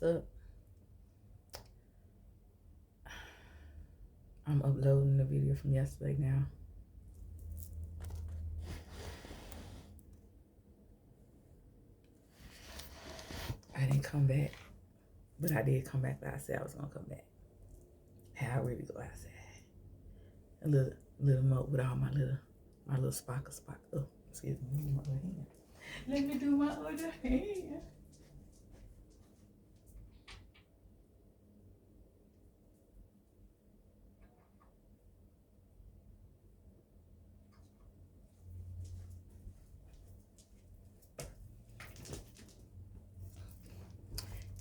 What's up? I'm uploading the video from yesterday now. I didn't come back, but I did come back like I said I was gonna come back. How I really go outside. A little more with all my little sparkle. Oh, excuse me, my other hand. Let me do my other hand.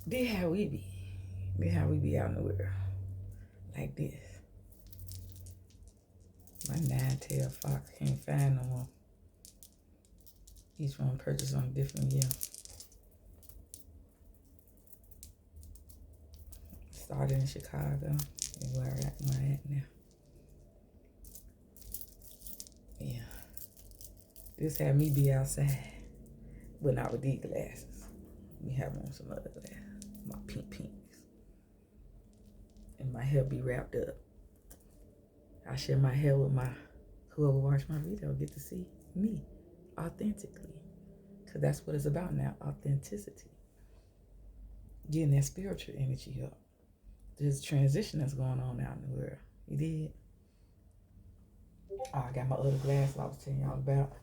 This how we be. This how we be out in the world. Like this. My 9-tailed fox can't find no more. Each one purchased on a different year. Started in Chicago and where I'm at now. Yeah. This had me be outside, but not with these glasses. We have on some other glasses. My pinks. And my hair be wrapped up. I share my hair with whoever watch my video get to see me authentically. Because that's what it's about now, authenticity. Getting that spiritual energy up. This transition that's going on out in the world. You did? Oh, I got my other glasses I was telling y'all about.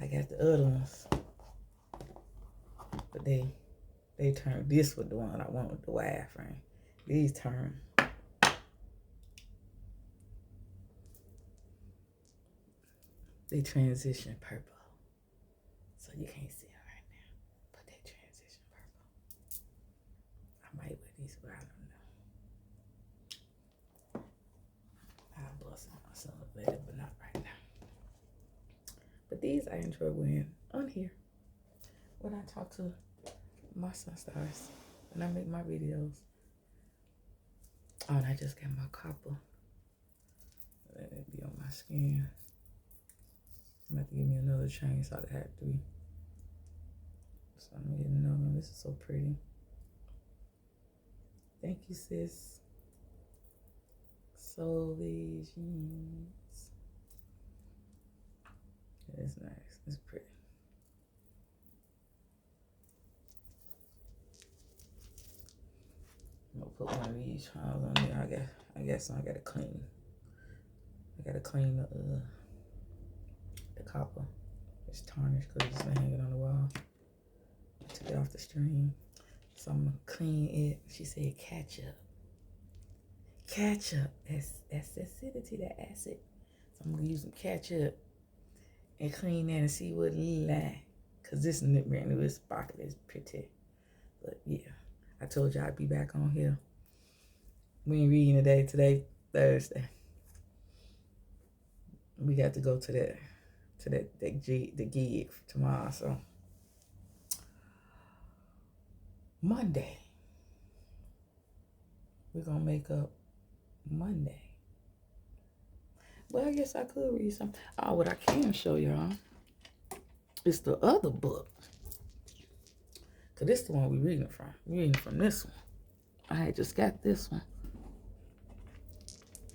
I got the other ones. But they turned, this was the one I want with the wide frame. These turn. They transition purple. So you can't see it right now. But they transition purple. I might wear these, but I don't know. I'll bust on my son later, but not right now. But these I enjoy wearing on here when I talk to my sunstars, when I make my videos. Oh, and I just got my copper. Let it be on my skin. I'm about to give me another chain, so I had 3. So I'm gonna get another one. This is so pretty. Thank you, sis. So these jeans. It's nice. It's pretty. I'm gonna put one of these trials on there. I guess I gotta clean. I gotta clean the copper. It's tarnished because it's been hanging on the wall. I took it off the string. So I'm gonna clean it. She said catch up. Catch up. That's acidity, that acid. So I'm gonna use some ketchup and clean that and see what it look like. Cause this brand new, it's sparkly, it's pretty. But yeah, I told you I'd be back on here. We ain't reading today Thursday. We got to go to the gig tomorrow, so. Monday. We're gonna make up Monday. Well, I guess I could read some. Oh, what I can show y'all is the other book. Cause this is the one we're reading from. We're reading from this one. I had just got this one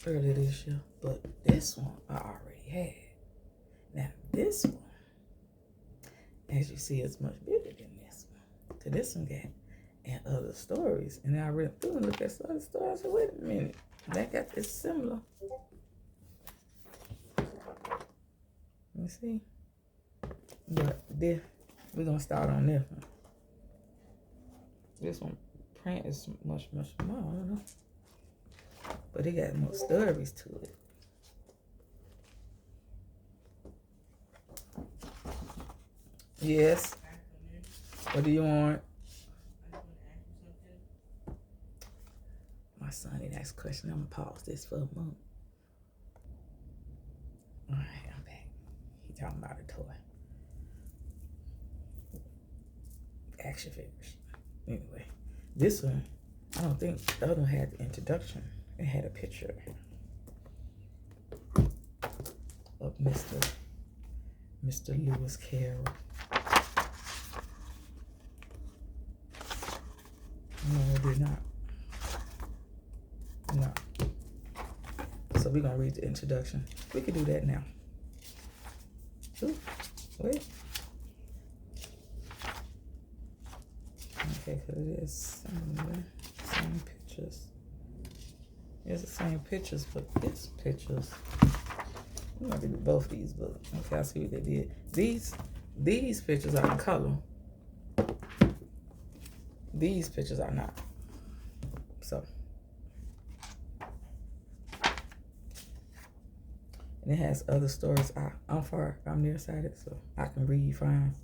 earlier this year, but this one I already had. Now this one, as you see, is much bigger than this one. Cause this one got and other stories, and I read through and looked at some other stories. I said, wait a minute, that got this similar. Let me see. But this, we're gonna start on this one. This one print is much smaller, but it got more stories to it. Yes. What do you want? My son didn't ask a question. I'm gonna pause this for a moment. All right, I'm back. He talking about a toy. Action figures. Anyway, this one, I don't think the other one had the introduction. It had a picture of Mr. Lewis Carroll. not. No. So we're going to read the introduction. We can do that now. Ooh, wait. Okay, because it is same pictures. It's the same pictures, but it's pictures. I'm going to do both these books. Okay, I see what they did. These pictures are in color. These pictures are not. So. And it has other stories. I'm nearsighted, so I can read fine.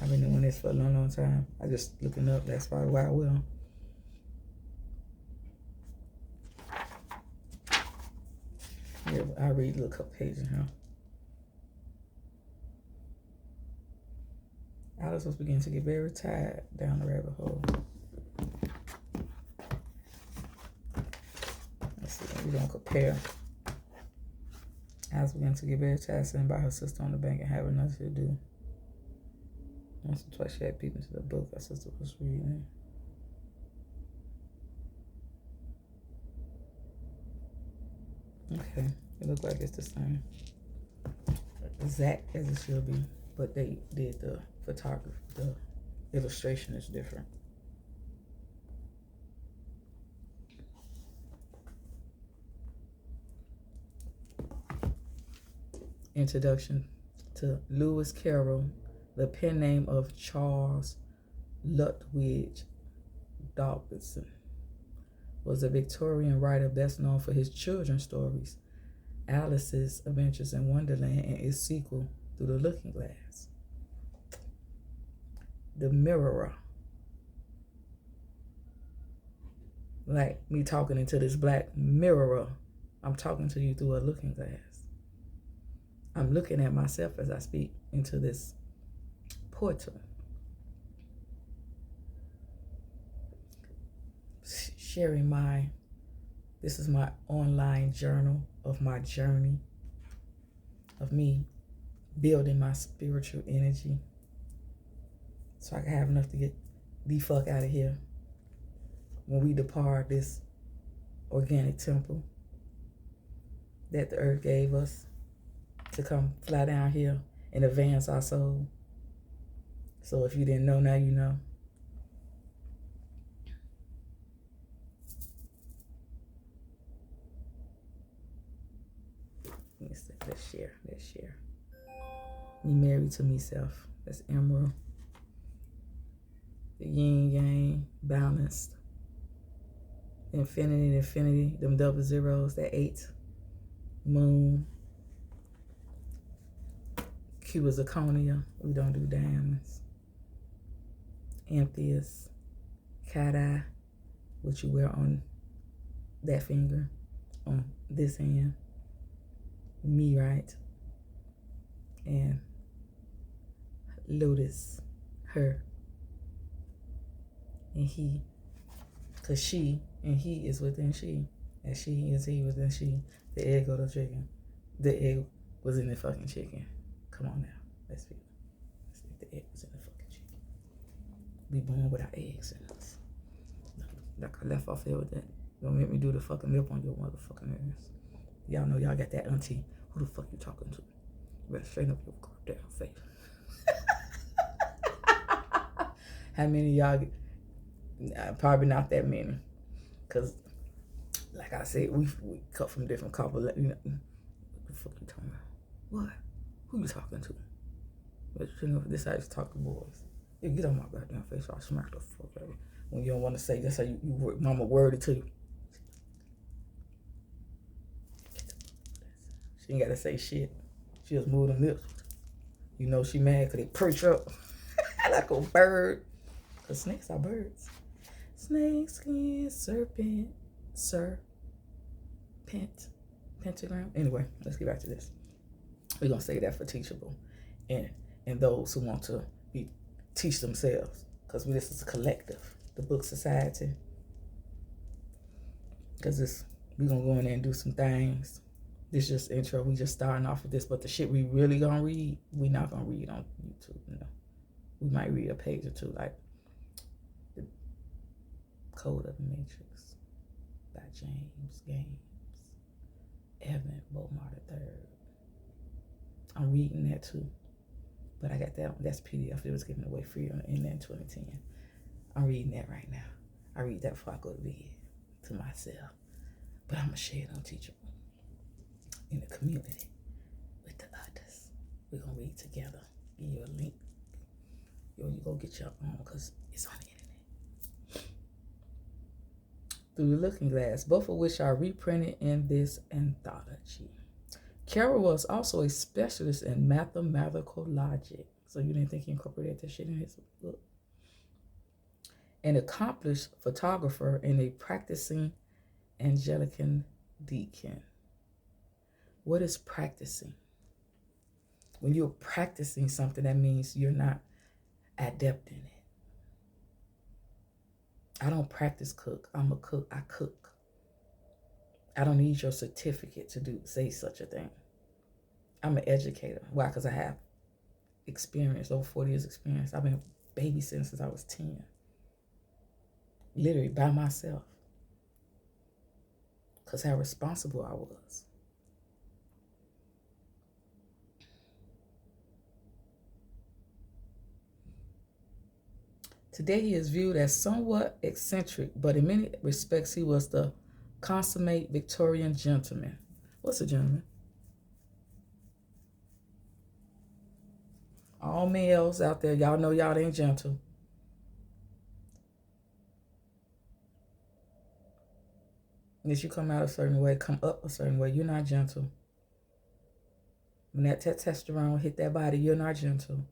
I've been doing this for a long, long time. I just looking up. That's probably why I will. Yeah, I'll read a little couple pages here. Alice was beginning to get very tired down the rabbit hole. Let's see. We're going to compare. Alice began to get very tired sitting by her sister on the bank and having nothing to do. Once or twice she had peeped into the book her sister was reading. Okay, it looks like it's the same exact as it should be, but they did the photography, the illustration is different. Introduction to Lewis Carroll, the pen name of Charles Lutwidge Dawkinson, was a Victorian writer best known for his children's stories, Alice's Adventures in Wonderland, and its sequel, Through the Looking Glass. The Mirror. Like me talking into this black mirror, I'm talking to you through a looking glass. I'm looking at myself as I speak into this portal. Sharing this is my online journal of my journey, of me building my spiritual energy so I can have enough to get the fuck out of here when we depart this organic temple that the earth gave us to come fly down here and advance our soul. So if you didn't know, now you know. Let's share. Me married to myself. That's Emerald. The yin yang, balanced. Infinity, them double zeros, that 8. Moon. Q is Zirconia. We don't do diamonds. Amethyst. Cat eye, which you wear on that finger, on this hand. Me, right? And Lotus, her. And he, because she and he is within she. And she is he within she. The egg or the chicken. The egg was in the fucking chicken. Come on now. Let's see. The egg was in the fucking chicken. We born without eggs in us. Like I left off here with that. Don't make me do the fucking lip on your motherfucking ass. Y'all know y'all got that auntie. Who the fuck you talking to? You better straighten up your goddamn face. How many y'all probably not that many. Because, like I said, we cut from different couples. You know, what the fuck you talking about? What? Who you talking to? But you know, this how you talk to boys. You get on my goddamn face or I'll smack the fuck out of you. When you don't want to say, that's how you mama worded to you. She ain't got to say shit. She just move them lips. You know she mad because they perch up like a bird. Because snakes are birds. Snake skin, serpent, pentagram. Anyway, let's get back to this. We're going to say that for teachable. And those who want to teach themselves. Because this is a collective. The book society. Because we're going to go in there and do some things. This just intro. We just starting off with this. But the shit we really going to read, we not going to read on YouTube. You know. We might read a page or two. Like the Code of the Matrix by James Gaines, Evan Beaumont III. I'm reading that too. But I got that one. That's PDF. It was given away free in 2010. I'm reading that right now. I read that before I go to bed to myself. But I'm going to share it on Teachable in the community with the others. We're going to read together. Give you a link. You go get your own because it's on the internet. Through the Looking Glass, both of which are reprinted in this anthology. Carol was also a specialist in mathematical logic. So you didn't think he incorporated that shit in his book? An accomplished photographer and a practicing Anglican deacon. What is practicing? When you're practicing something, that means you're not adept in it. I don't practice cook. I'm a cook. I cook. I don't need your certificate to say such a thing. I'm an educator. Why? Because I have experience, over 40 years experience. I've been babysitting since I was 10. Literally by myself. Because how responsible I was. Today he is viewed as somewhat eccentric, but in many respects he was the consummate Victorian gentleman. What's a gentleman? All males out there, y'all know y'all ain't gentle. Unless you come out a certain way, come up a certain way, you're not gentle. When that testosterone hit that body, you're not gentle.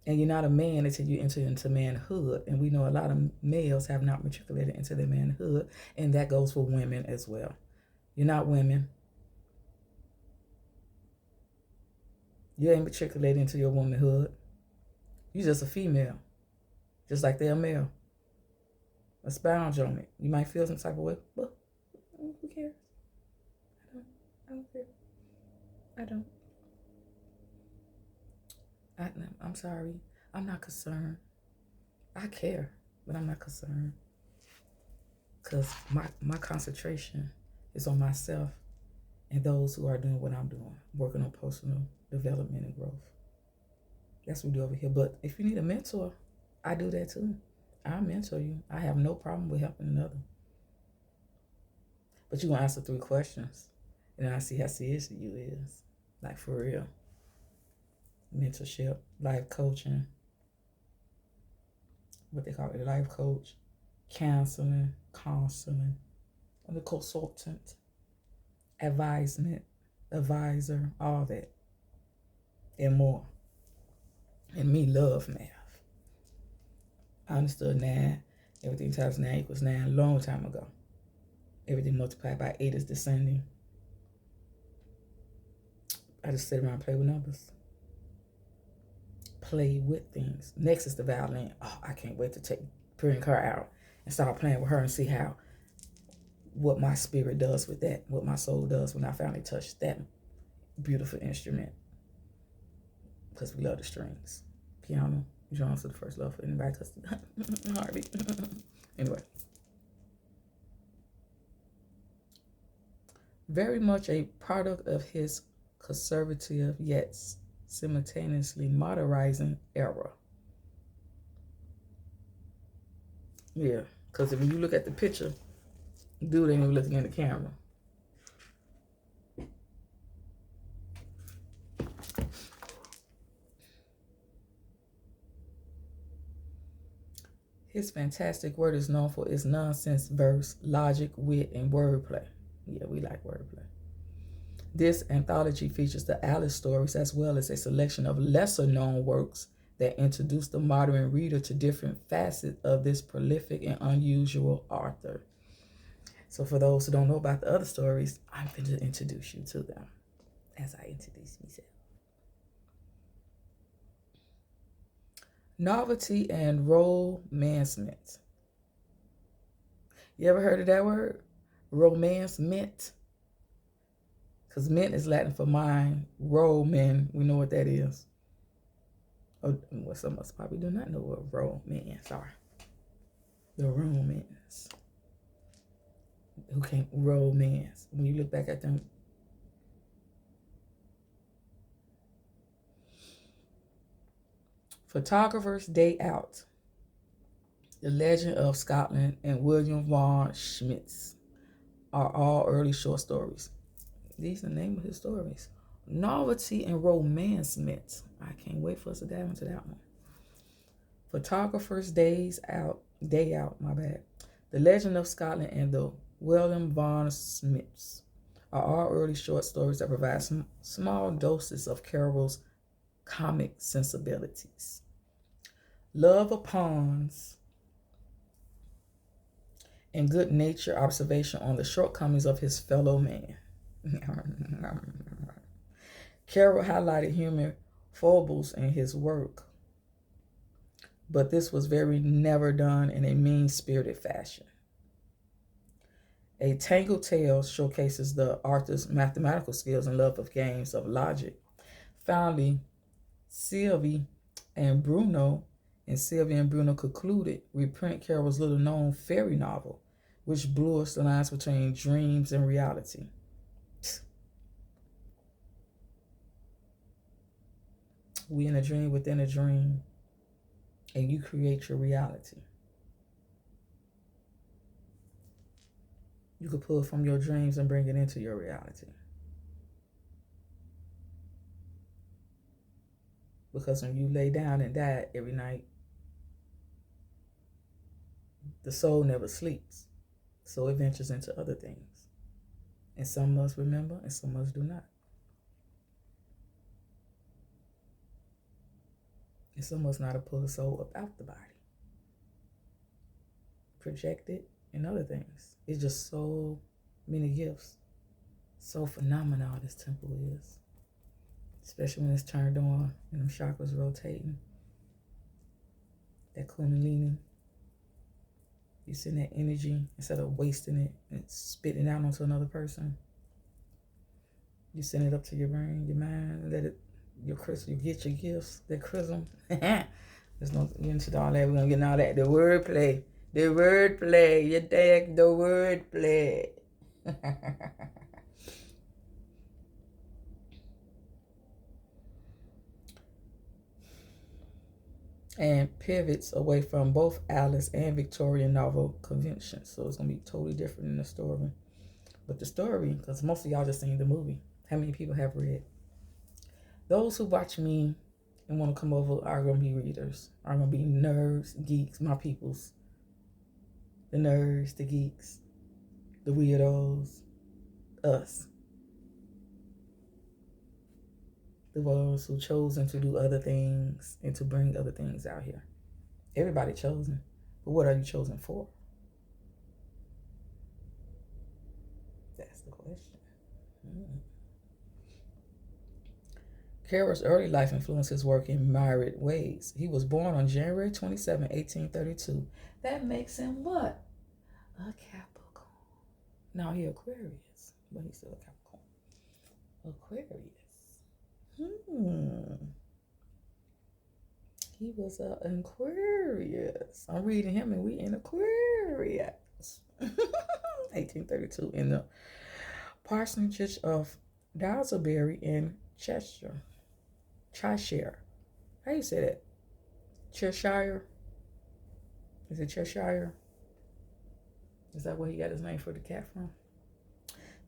And you're not a man until you enter into manhood. And we know a lot of males have not matriculated into their manhood. And that goes for women as well. You're not women. You ain't matriculated into your womanhood. You're just a female. Just like they're a male. Expound on it. You might feel some type of way. Well, who cares? I don't care. I don't. I'm sorry. I'm not concerned. I care, but I'm not concerned. Because my concentration is on myself and those who are doing what I'm doing. Working on personal development and growth. That's what we do over here. But if you need a mentor, I do that too. I'll mentor you. I have no problem with helping another. But you're going to answer 3 questions. And then I see how serious you is. Like for real. Mentorship, life coaching, what they call it, life coach, counseling, and the consultant, advisement, advisor, all that, and more. And me love math. I understood 9. Everything times 9 equals 9 a long time ago. Everything multiplied by 8 is descending. I just sit around and play with numbers. Play with things. Next is the violin. Oh, I can't wait to bring her out and start playing with her and see what my spirit does with that, what my soul does when I finally touch that beautiful instrument. Because we love the strings. Piano, drums are the first love for anybody. Because heartbeat. Anyway. Very much a product of his conservative yet simultaneously modernizing era. Yeah, because if you look at the picture, dude ain't even looking in the camera. His fantastic work is known for its nonsense verse, logic, wit, and wordplay. Yeah, we like wordplay. This anthology features the Alice stories as well as a selection of lesser-known works that introduce the modern reader to different facets of this prolific and unusual author. So for those who don't know about the other stories, I'm going to introduce you to them as I introduce myself. Novelty and romancement. You ever heard of that word? Romancement? Because mint is Latin for mind. Roman, we know what that is. Well, some of us probably do not know what romance are. The romance. Who can't romance? When you look back at them, Photographer's Day Out, The Legend of Scotland, and William Vaughan Schmitz are all early short stories. These are the name of his stories. Novelty and romance myths. I can't wait for us to dive into that one. Photographer's Day Out, The Legend of Scotland and the William Vaughan Schmitz are all early short stories that provide small doses of Carroll's comic sensibilities. Love of pawns and good natured observation on the shortcomings of his fellow man. Carroll highlighted human foibles in his work, but this was very never done in a mean-spirited fashion. A Tangled Tale showcases the author's mathematical skills and love of games of logic. Finally, Sylvie and Bruno concluded reprint Carroll's little-known fairy novel, which blurs the lines between dreams and reality. We in a dream within a dream, and you create your reality. You could pull from your dreams and bring it into your reality. Because when you lay down and die every night, the soul never sleeps. So it ventures into other things. And some must remember and some must do not. And some must not have pulled the soul up out the body. Projected and other things. It's just so many gifts. So phenomenal this temple is. Especially when it's turned on and them chakras rotating. That kundalini. You send that energy instead of wasting it and spitting it out onto another person. You send it up to your brain, your mind, let it, your crystal, you get your gifts, that chrism. There's no into all that. We're gonna get all that. The wordplay. You dig the wordplay. And pivots away from both Alice and Victorian novel conventions. So it's going to be totally different in the story. But the story, because most of y'all just seen the movie. How many people have read? Those who watch me and want to come over are going to be readers. Are going to be nerds, geeks, my peoples. The nerds, the geeks, the weirdos, us. The ones who chosen to do other things and to bring other things out here. Everybody chosen, but what are you chosen for? That's the question. Carroll's early life influenced his work in myriad ways. He was born on January 27, 1832. That makes him what? A Capricorn. Now he Aquarius, but he's still a Capricorn. Aquarius. He was an Aquarius. I'm reading him and we in Aquarius. 1832 in the parsonage of Dazzleberry in Cheshire. How you say that? Cheshire? Is it Cheshire? Is that where he got his name for the cat from?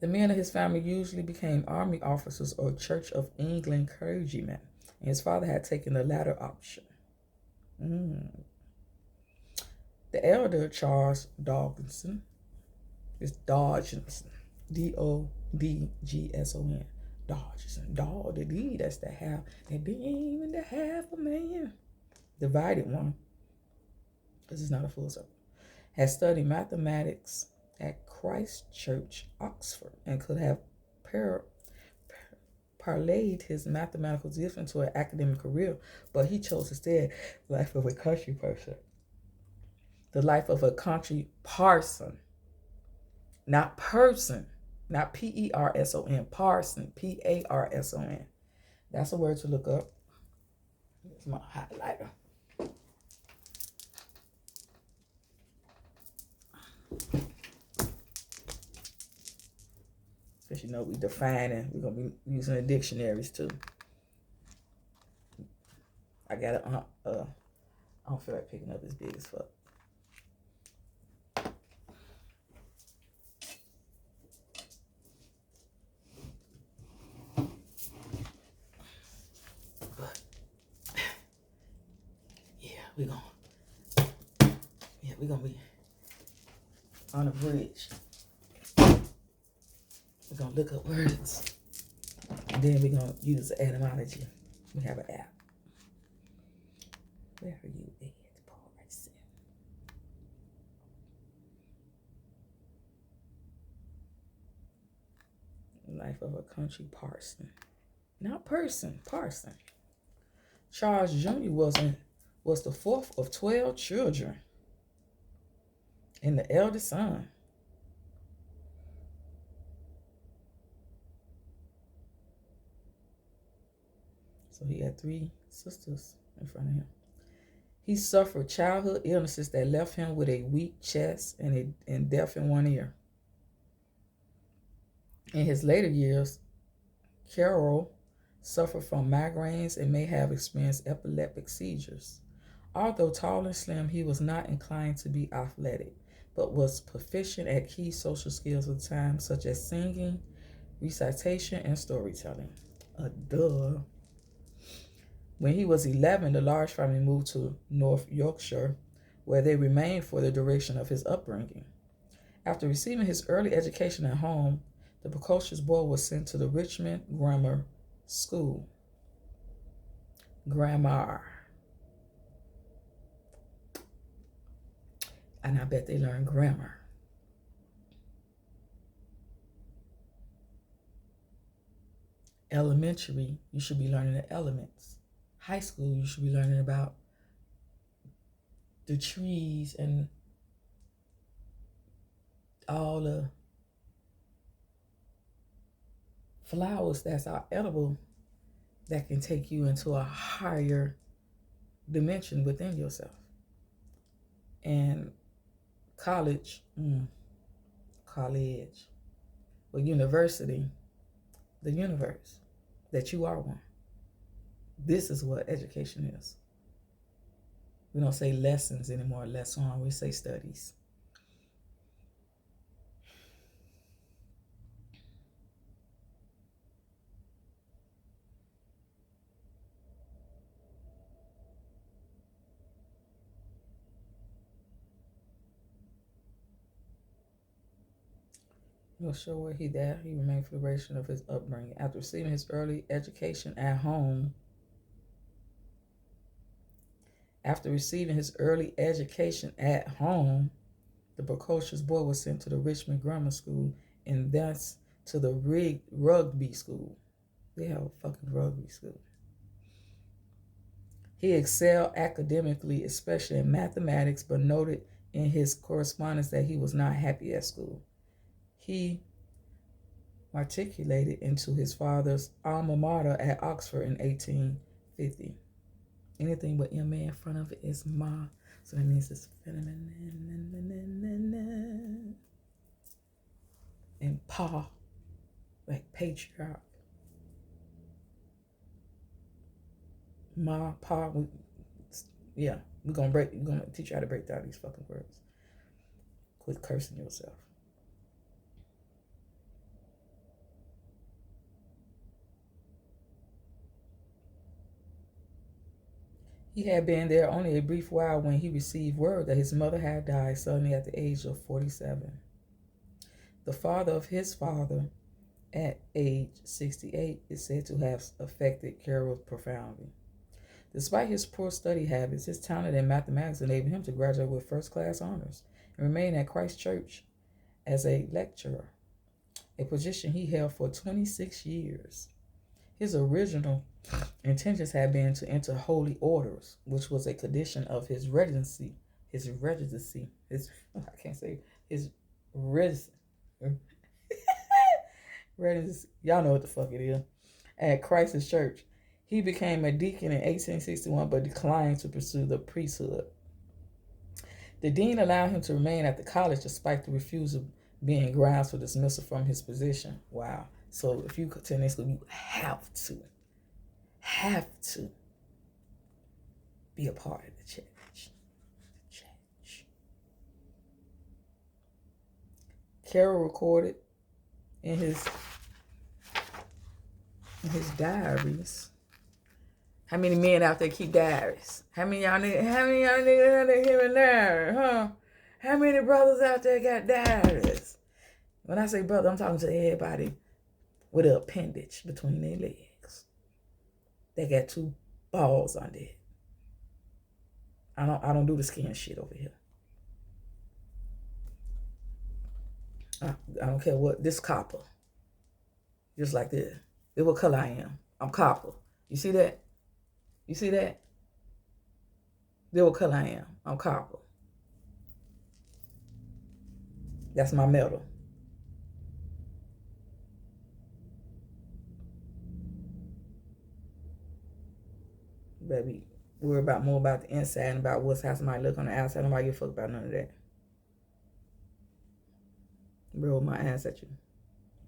The men of his family usually became army officers or Church of England clergymen, and his father had taken the latter option. The elder, Charles Dodgson, is Dodgson, Dodgson, Dodgson, Dog, the D, that's the half, and then even the half a man, divided one, because it's not a full circle, has studied mathematics at Christ Church, Oxford, and could have parlayed his mathematical gift into an academic career, but he chose instead the life of a country person. The life of a country parson. Not person. Not P-E-R-S-O-N. Parson. P-A-R-S-O-N. That's a word to look up. It's my highlighter. Because you know we defining. We're going to be using the dictionaries too. I got I don't feel like picking up as big as fuck. But yeah, we're gonna be on a bridge. We're gonna look up words. And then we're gonna use the etymology. We have an app. Where are you at, Paul? Life of a country parson. Not person, parson. Charles Jr. was the fourth of 12 children and the eldest son. So he had 3 sisters in front of him. He suffered childhood illnesses that left him with a weak chest and deaf in one ear. In his later years, Carroll suffered from migraines and may have experienced epileptic seizures. Although tall and slim, he was not inclined to be athletic, but was proficient at key social skills of the time, such as singing, recitation, and storytelling. Duh. When he was 11, the large family moved to North Yorkshire, where they remained for the duration of his upbringing. After receiving his early education at home, the precocious boy was sent to the Richmond Grammar School. Grammar. And I bet they learned grammar. Elementary, you should be learning the elements. High school, you should be learning about the trees and all the flowers that's are edible that can take you into a higher dimension within yourself. And college, well, university, the universe, that you are one. This is what education is. We don't say lessons anymore, lesson, we say studies. We'll show where he remained for the duration of his upbringing. After receiving his early education at home, the precocious boy was sent to the Richmond Grammar School and thence to the rugby school. They have a fucking rugby school. He excelled academically, especially in mathematics, but noted in his correspondence that he was not happy at school. He matriculated into his father's alma mater at Oxford in 1850. Anything with M in front of it is ma, so that means it's feminine. And pa, like patriarch. Ma, pa, we're gonna teach you how to break down these fucking words. Quit cursing yourself. He had been there only a brief while when he received word that his mother had died suddenly at the age of 47. The father of his father, at age 68, is said to have affected Carroll profoundly. Despite his poor study habits, his talent in mathematics enabled him to graduate with first-class honors and remain at Christ Church as a lecturer, a position he held for 26 years. His original intentions had been to enter holy orders, which was a condition of his residency. Y'all know what the fuck it is. At Christ's Church. He became a deacon in 1861 but declined to pursue the priesthood. The dean allowed him to remain at the college despite the refusal being grounds for dismissal from his position. Wow. So if you attend this school, you have to be a part of the church. Carroll recorded in his diaries. How many men out there keep diaries? How many y'all niggas out there keeping diaries, huh? How many brothers out there got diaries? When I say brother, I'm talking to everybody with an appendage between their legs. They got 2 balls under it. I don't do the skin shit over here. I don't care what, this copper. Just like this. This what color I am. I'm copper. You see that? You see that? This what color I am. I'm copper. That's my metal. Baby, worry about more about the inside and about what's how somebody look on the outside. Nobody give a fuck about none of that. Roll my ass at you.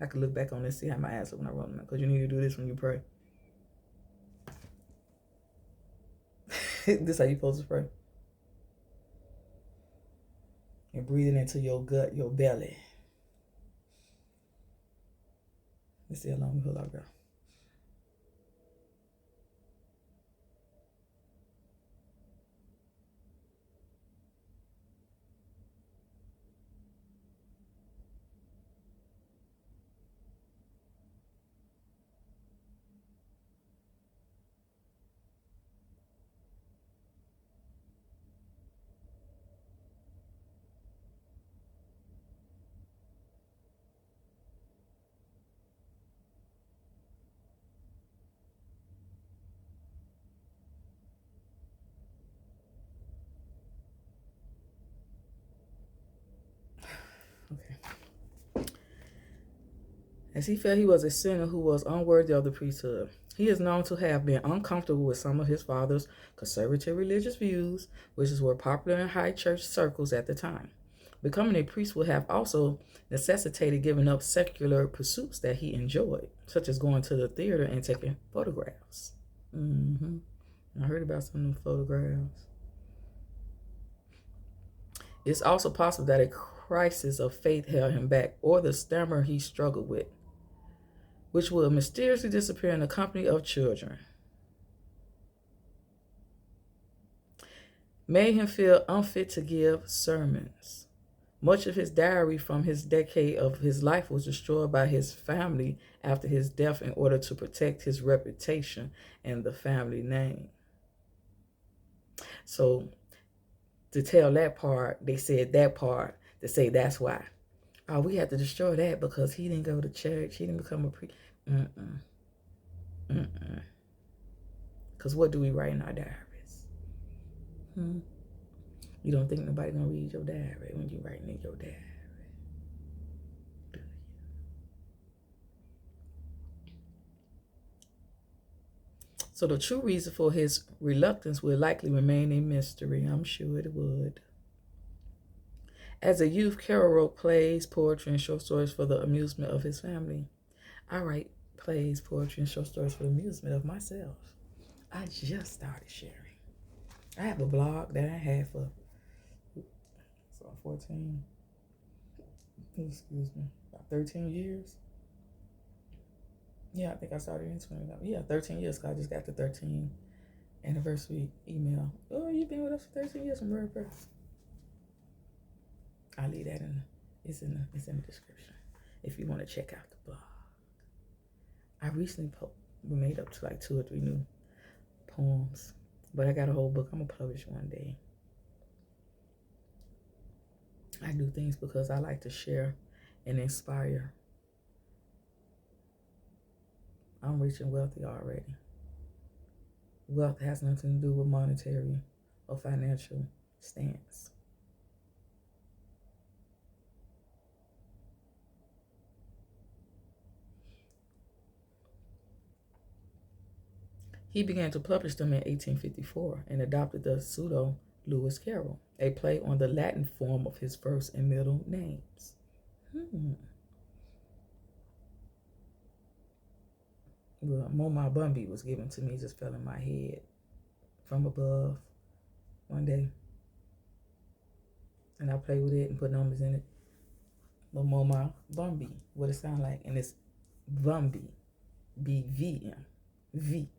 I could look back on this, see how my ass look when I roll them. Because you need to do this when you pray. This how you supposed to pray. And breathing into your gut, your belly. Let's see how long we hold out, girl. Okay. As he felt he was a sinner who was unworthy of the priesthood. He is known to have been uncomfortable with some of his father's conservative religious views, which were popular in high church circles at the time. Becoming a priest would have also necessitated giving up secular pursuits that he enjoyed, such as going to the theater and taking photographs. I heard about some of them photographs. It's also possible that a crisis of faith held him back, or the stammer he struggled with, which would mysteriously disappear in the company of children, made him feel unfit to give sermons. Much of his diary from his decade of his life was destroyed by his family after his death in order to protect his reputation and the family name. So to tell that part, they said that part to say that's why. Oh, we have to destroy that because he didn't go to church. He didn't become a priest. Because what do we write in our diaries? You don't think nobody gonna read your diary when you writing in your diary? Do you? So the true reason for his reluctance will likely remain a mystery. I'm sure it would. As a youth, Carroll wrote plays, poetry, and short stories for the amusement of his family. I write plays, poetry, and short stories for the amusement of myself. I just started sharing. I have a blog that I had for 14, about 13 years. Yeah, I think I started in 2011. Yeah, 13 years, because I just got the 13th anniversary email. Oh, you've been with us for 13 years. I'm very proud. I'll leave that it's in the description if you want to check out the blog. I recently made up to like 2 or 3 new poems, but I got a whole book I'm gonna publish one day. I do things because I like to share and inspire. I'm rich and wealthy already. Wealth has nothing to do with monetary or financial stance. He began to publish them in 1854 and adopted the pseudo Lewis Carroll, a play on the Latin form of his first and middle names. Well, Moma Bumby was given to me, just fell in my head from above one day. And I played with it and put numbers in it. But Moma Bumby, what it sound like. And it's Bumby, B-V-M, V.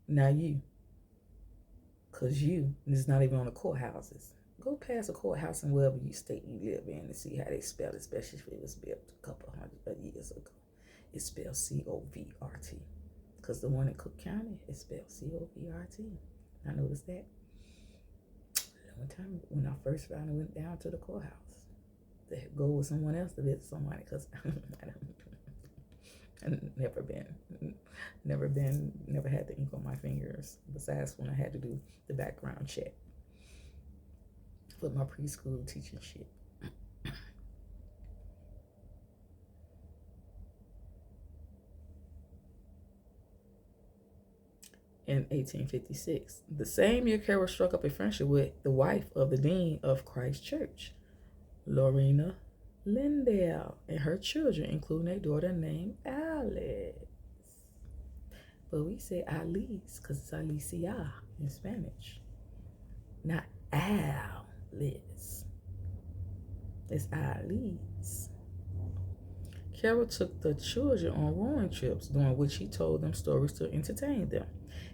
Now you, because you, and it's not even on the courthouses. Go past a courthouse in wherever you state you live in and see how they spell it, especially if it was built a couple hundred years ago. It's spelled C-O-V-R-T. Because the one in Cook County is spelled C-O-V-R-T. I noticed that one time when I first finally went down to the courthouse to go with someone else to visit somebody, because I've never had the ink on my fingers, besides when I had to do the background check with my preschool teaching shit. In 1856, the same year, Carroll struck up a friendship with the wife of the dean of Christ Church, Lorena Lindell, and her children, including a daughter named Alice. But we say Alice because it's Alicia in Spanish, not Alice. It's Alice. Carroll took the children on rowing trips, during which he told them stories to entertain them.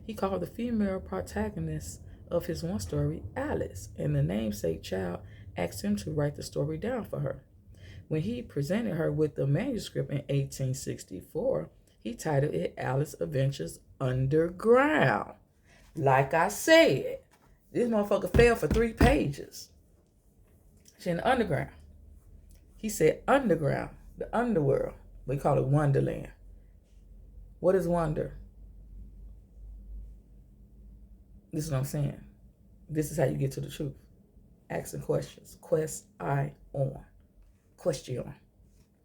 He called the female protagonist of his one story Alice, and the namesake child asked him to write the story down for her. When he presented her with the manuscript in 1864, he titled it Alice Adventures Underground. Like I said, this motherfucker fell for 3 pages. She in the underground. He said underground, the underworld. We call it Wonderland. What is wonder? This is what I'm saying. This is how you get to the truth. Asking questions. Question.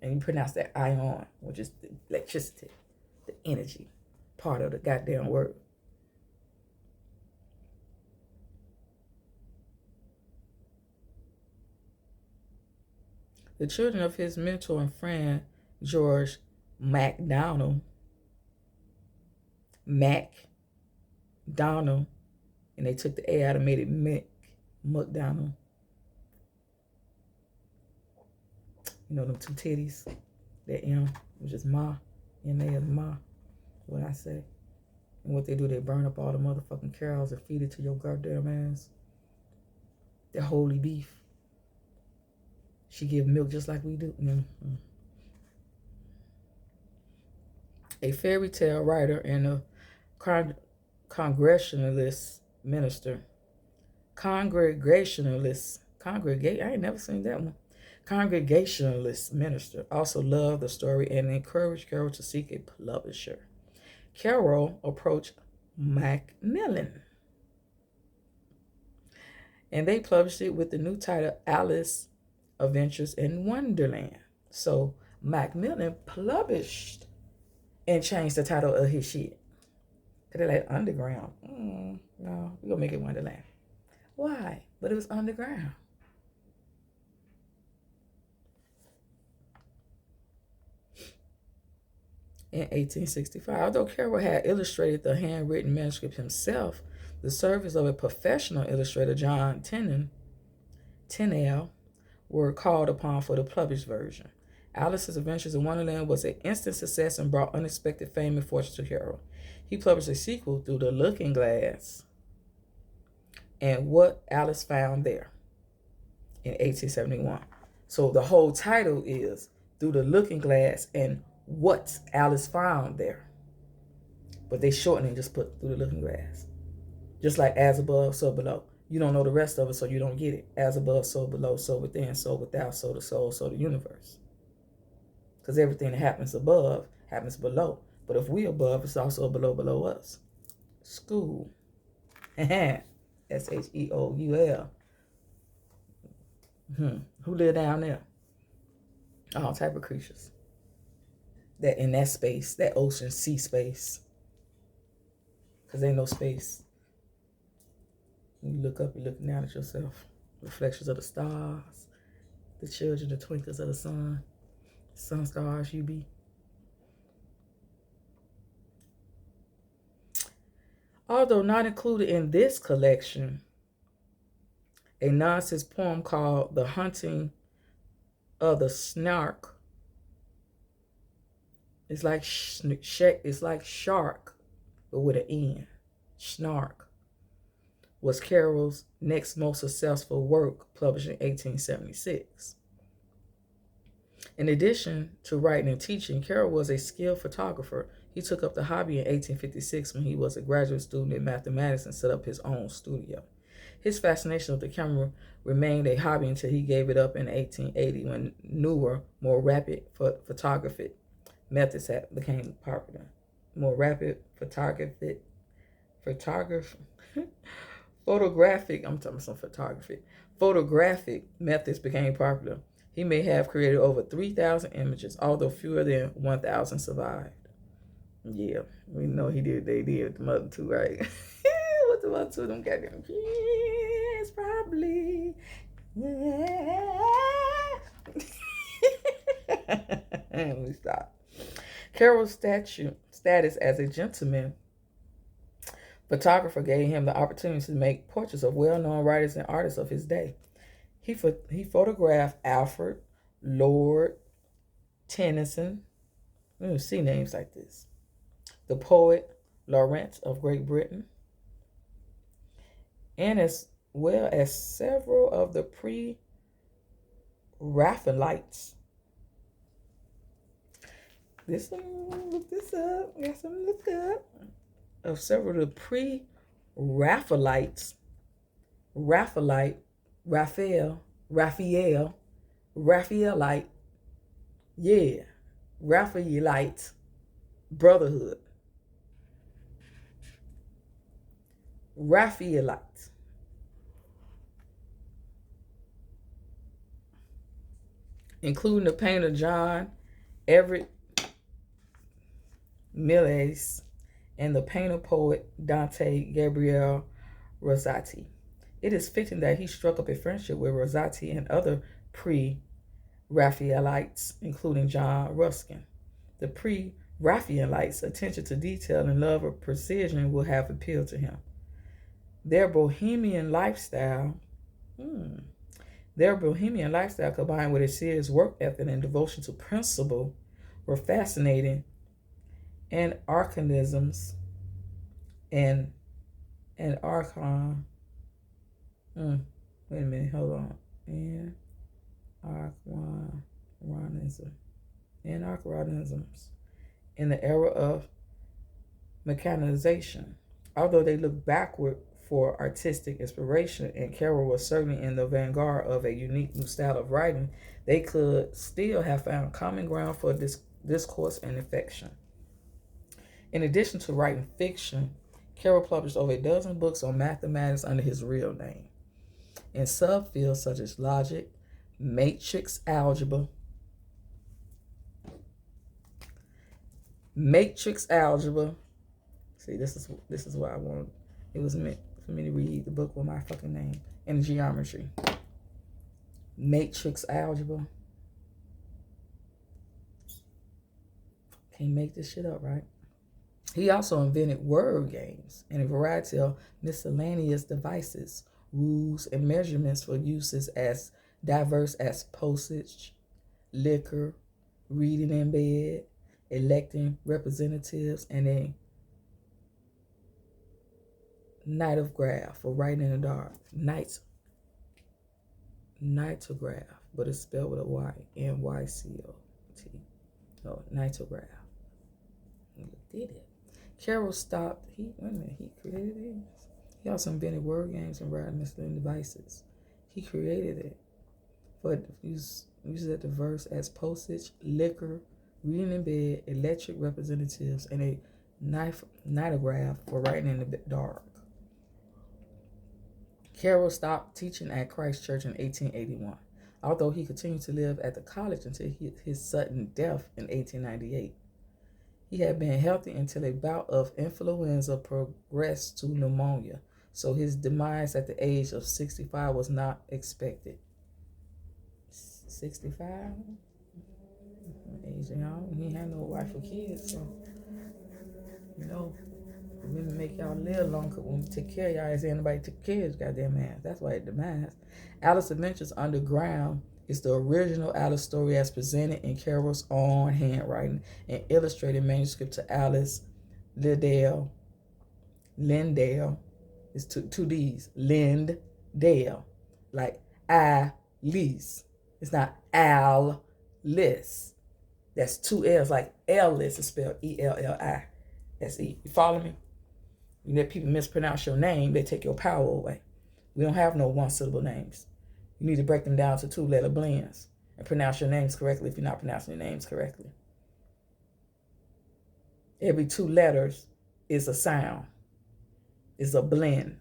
And you pronounce that ion, which is the electricity, the energy part of the goddamn word. The children of his mentor and friend, George MacDonald, and they took the A out and made it McDonald. You know them 2 titties, that M, which is Ma, M-A is Ma, what I say. And what they do, they burn up all the motherfucking cows and feed it to your goddamn ass. That holy beef. She give milk just like we do. Mm-hmm. A fairy tale writer and a congregationalist minister. I ain't never seen that one. Congregationalist minister also loved the story and encouraged Carroll to seek a publisher. Carroll approached Macmillan, and they published it with the new title Alice Adventures in Wonderland. So Macmillan published and changed the title of his shit. Cause they're like underground. No, we're gonna make it Wonderland. Why? But it was underground. In 1865, although Carroll had illustrated the handwritten manuscript himself, the service of a professional illustrator, John Tyndall, were called upon for the published version. Alice's Adventures in Wonderland was an instant success and brought unexpected fame and fortune to Carroll. He published a sequel, Through the Looking Glass, and What Alice Found There, in 1871. So the whole title is Through the Looking Glass and What Alice Found There. But they shortened and just put Through the Looking Glass. Just like As Above, So Below. You don't know the rest of it, so you don't get it. As above, so below, so within, so without, so the soul, so the universe. Because everything that happens above happens below. But if we above, it's also below us. School. S-H-E-O-U-L. Who live down there? All type of creatures. That in that space, that ocean, sea space. because ain't no space. When you look up, you're looking down at yourself. Reflections of the stars, the children, the twinkles of the sun stars you be. Although not included in this collection, a nonsense poem called The Hunting of the Snark. It's like shark, but with an N. Snark was Carroll's next most successful work, published in 1876. In addition to writing and teaching, Carroll was a skilled photographer. He took up the hobby in 1856 when he was a graduate student in mathematics and set up his own studio. His fascination with the camera remained a hobby until he gave it up in 1880 when newer, more rapid photography methods became popular. More rapid photographic methods became popular. He may have created over 3,000 images, although fewer than 1,000 survived. Yeah, we know he did. They did the mother too, right? What the mother two? Them goddamn kids, probably. Yeah. Let me stop. Carroll's status as a gentleman photographer gave him the opportunity to make portraits of well-known writers and artists of his day. He photographed Alfred, Lord Tennyson. We don't see names like this. The poet Lawrence of Great Britain, and as well as several of the pre-Raphaelites. Look this up. Got something to look up. Of several of the pre-Raphaelites. Raphaelite, Raphaelite, yeah, Raphaelite Brotherhood. Raphaelite. Including the painter John Everett Millais and the painter-poet Dante Gabriel Rossetti. It is fitting that he struck up a friendship with Rossetti and other pre-Raphaelites, including John Ruskin. The pre-Raphaelites' attention to detail and love of precision will have appealed to him. Their bohemian lifestyle combined with a serious work ethic and devotion to principle were fascinating anachronisms and archon. Wait a minute, hold on. Anachronisms in the era of mechanization. Although they look backward for artistic inspiration, and Carroll was certainly in the vanguard of a unique new style of writing, they could still have found common ground for discourse and affection. In addition to writing fiction, Carroll published over a dozen books on mathematics under his real name. In subfields such as logic, matrix algebra. See, this is what I wanted. It was meant for me to read the book with my fucking name. And geometry. Matrix algebra. Can't make this shit up, right? He also invented word games and a variety of miscellaneous devices, rules, and measurements for uses as diverse as postage, liquor, reading in bed, electing representatives, and a nightograph for writing in the dark. Nightograph, but it's spelled with a Y, N-Y-C-O-T. No, nightograph. He did it. Carroll he created it. He also invented word games and writing miscellaneous devices. He created it. But uses at the verse as postage, liquor, reading in bed, electric representatives, and a nightograph for writing in the dark. Carroll stopped teaching at Christ Church in 1881, although he continued to live at the college until his sudden death in 1898. He had been healthy until a bout of influenza progressed to pneumonia, so his demise at the age of 65 was not expected. 65? Age young. He ain't had no wife or kids, so women make y'all live longer when we take care of y'all as anybody took care of his goddamn ass. That's why it demise. Alice Adventures Underground is the original Alice story as presented in Carol's own handwriting and illustrated manuscript to Alice Lindale. It's two D's. Lindale. Like Alice. It's not Alice. That's two L's. Like L-list is spelled E-L-L-I-S-E. You follow me? You let people mispronounce your name, they take your power away. We don't have no one-syllable names. You need to break them down to two-letter blends and pronounce your names correctly if you're not pronouncing your names correctly. Every two letters is a sound, is a blend.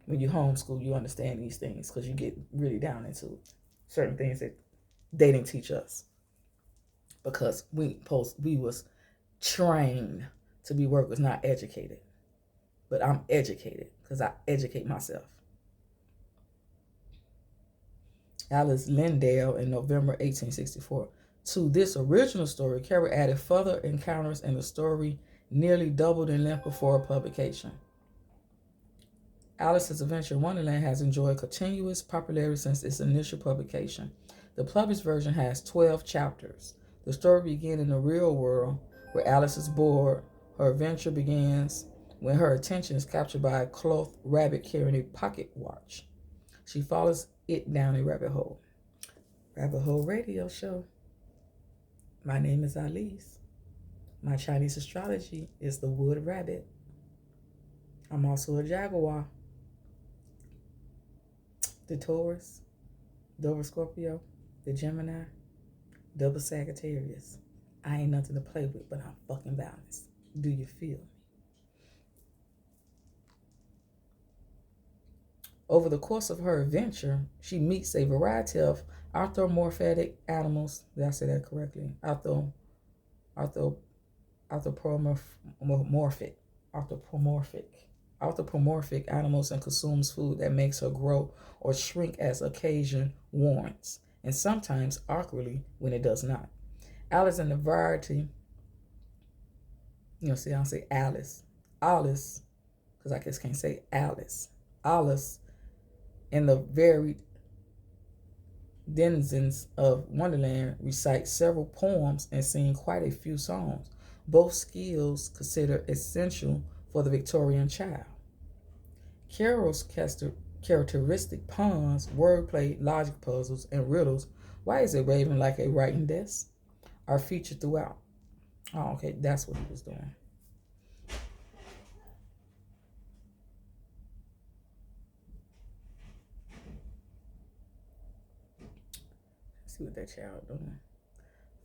When you homeschool, you understand these things because you get really down into certain things that they didn't teach us. Because we was trained to be workers, not educated. But I'm educated because I educate myself. Alice Lindale in November 1864. To this original story, Carol added further encounters and the story nearly doubled in length before publication. Alice's Adventure in Wonderland has enjoyed continuous popularity since its initial publication. The published version has 12 chapters. The story begins in the real world where Alice is bored. Her adventure begins when her attention is captured by a cloth rabbit carrying a pocket watch. She follows it down a rabbit hole. Rabbit Hole Radio Show. My name is Alice. My Chinese astrology is the wood rabbit. I'm also a Jaguar. The Taurus, double Scorpio, the Gemini, double Sagittarius. I ain't nothing to play with, but I'm fucking balanced. Do you feel me? Over the course of her adventure, she meets a variety of anthropomorphic animals. Did I say that correctly? Anthropomorphic animals and consumes food that makes her grow or shrink as occasion warrants, and sometimes awkwardly when it does not. Alice in the variety, I don't say Alice, because I just can't say Alice. Alice and the varied denizens of Wonderland recite several poems and sing quite a few songs, both skills considered essential for the Victorian child. Carol's characteristic puns, wordplay, logic puzzles, and riddles, why is it raving like a writing desk, are featured throughout. Oh, okay, that's what he was doing. See what that child doing.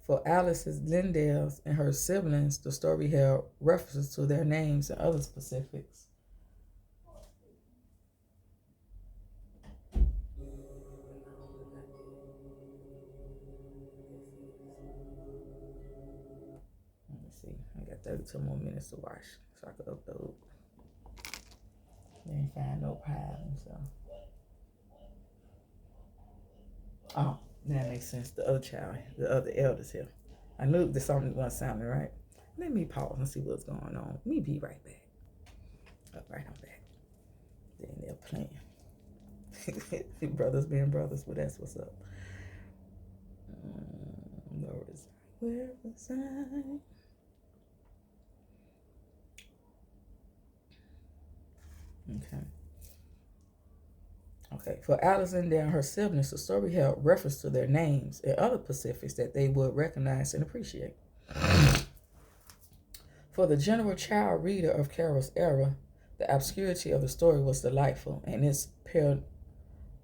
For Alice's Lindales and her siblings, the story held references to their names and other specifics. Let me see. I got 32 more minutes to watch, so I could upload. They ain't find no problem, so. Oh, that makes sense. The other child, the other eldest here. I knew the something wasn't sounding right. Let me pause and see what's going on. Let me be right back. All right, I'm back. Then they're playing. Brothers being brothers, but that's what's up. Where was I? Okay. For Alice and her siblings, the story held reference to their names and other specifics that they would recognize and appreciate. For the general child reader of Carol's era, the obscurity of the story was delightful, and its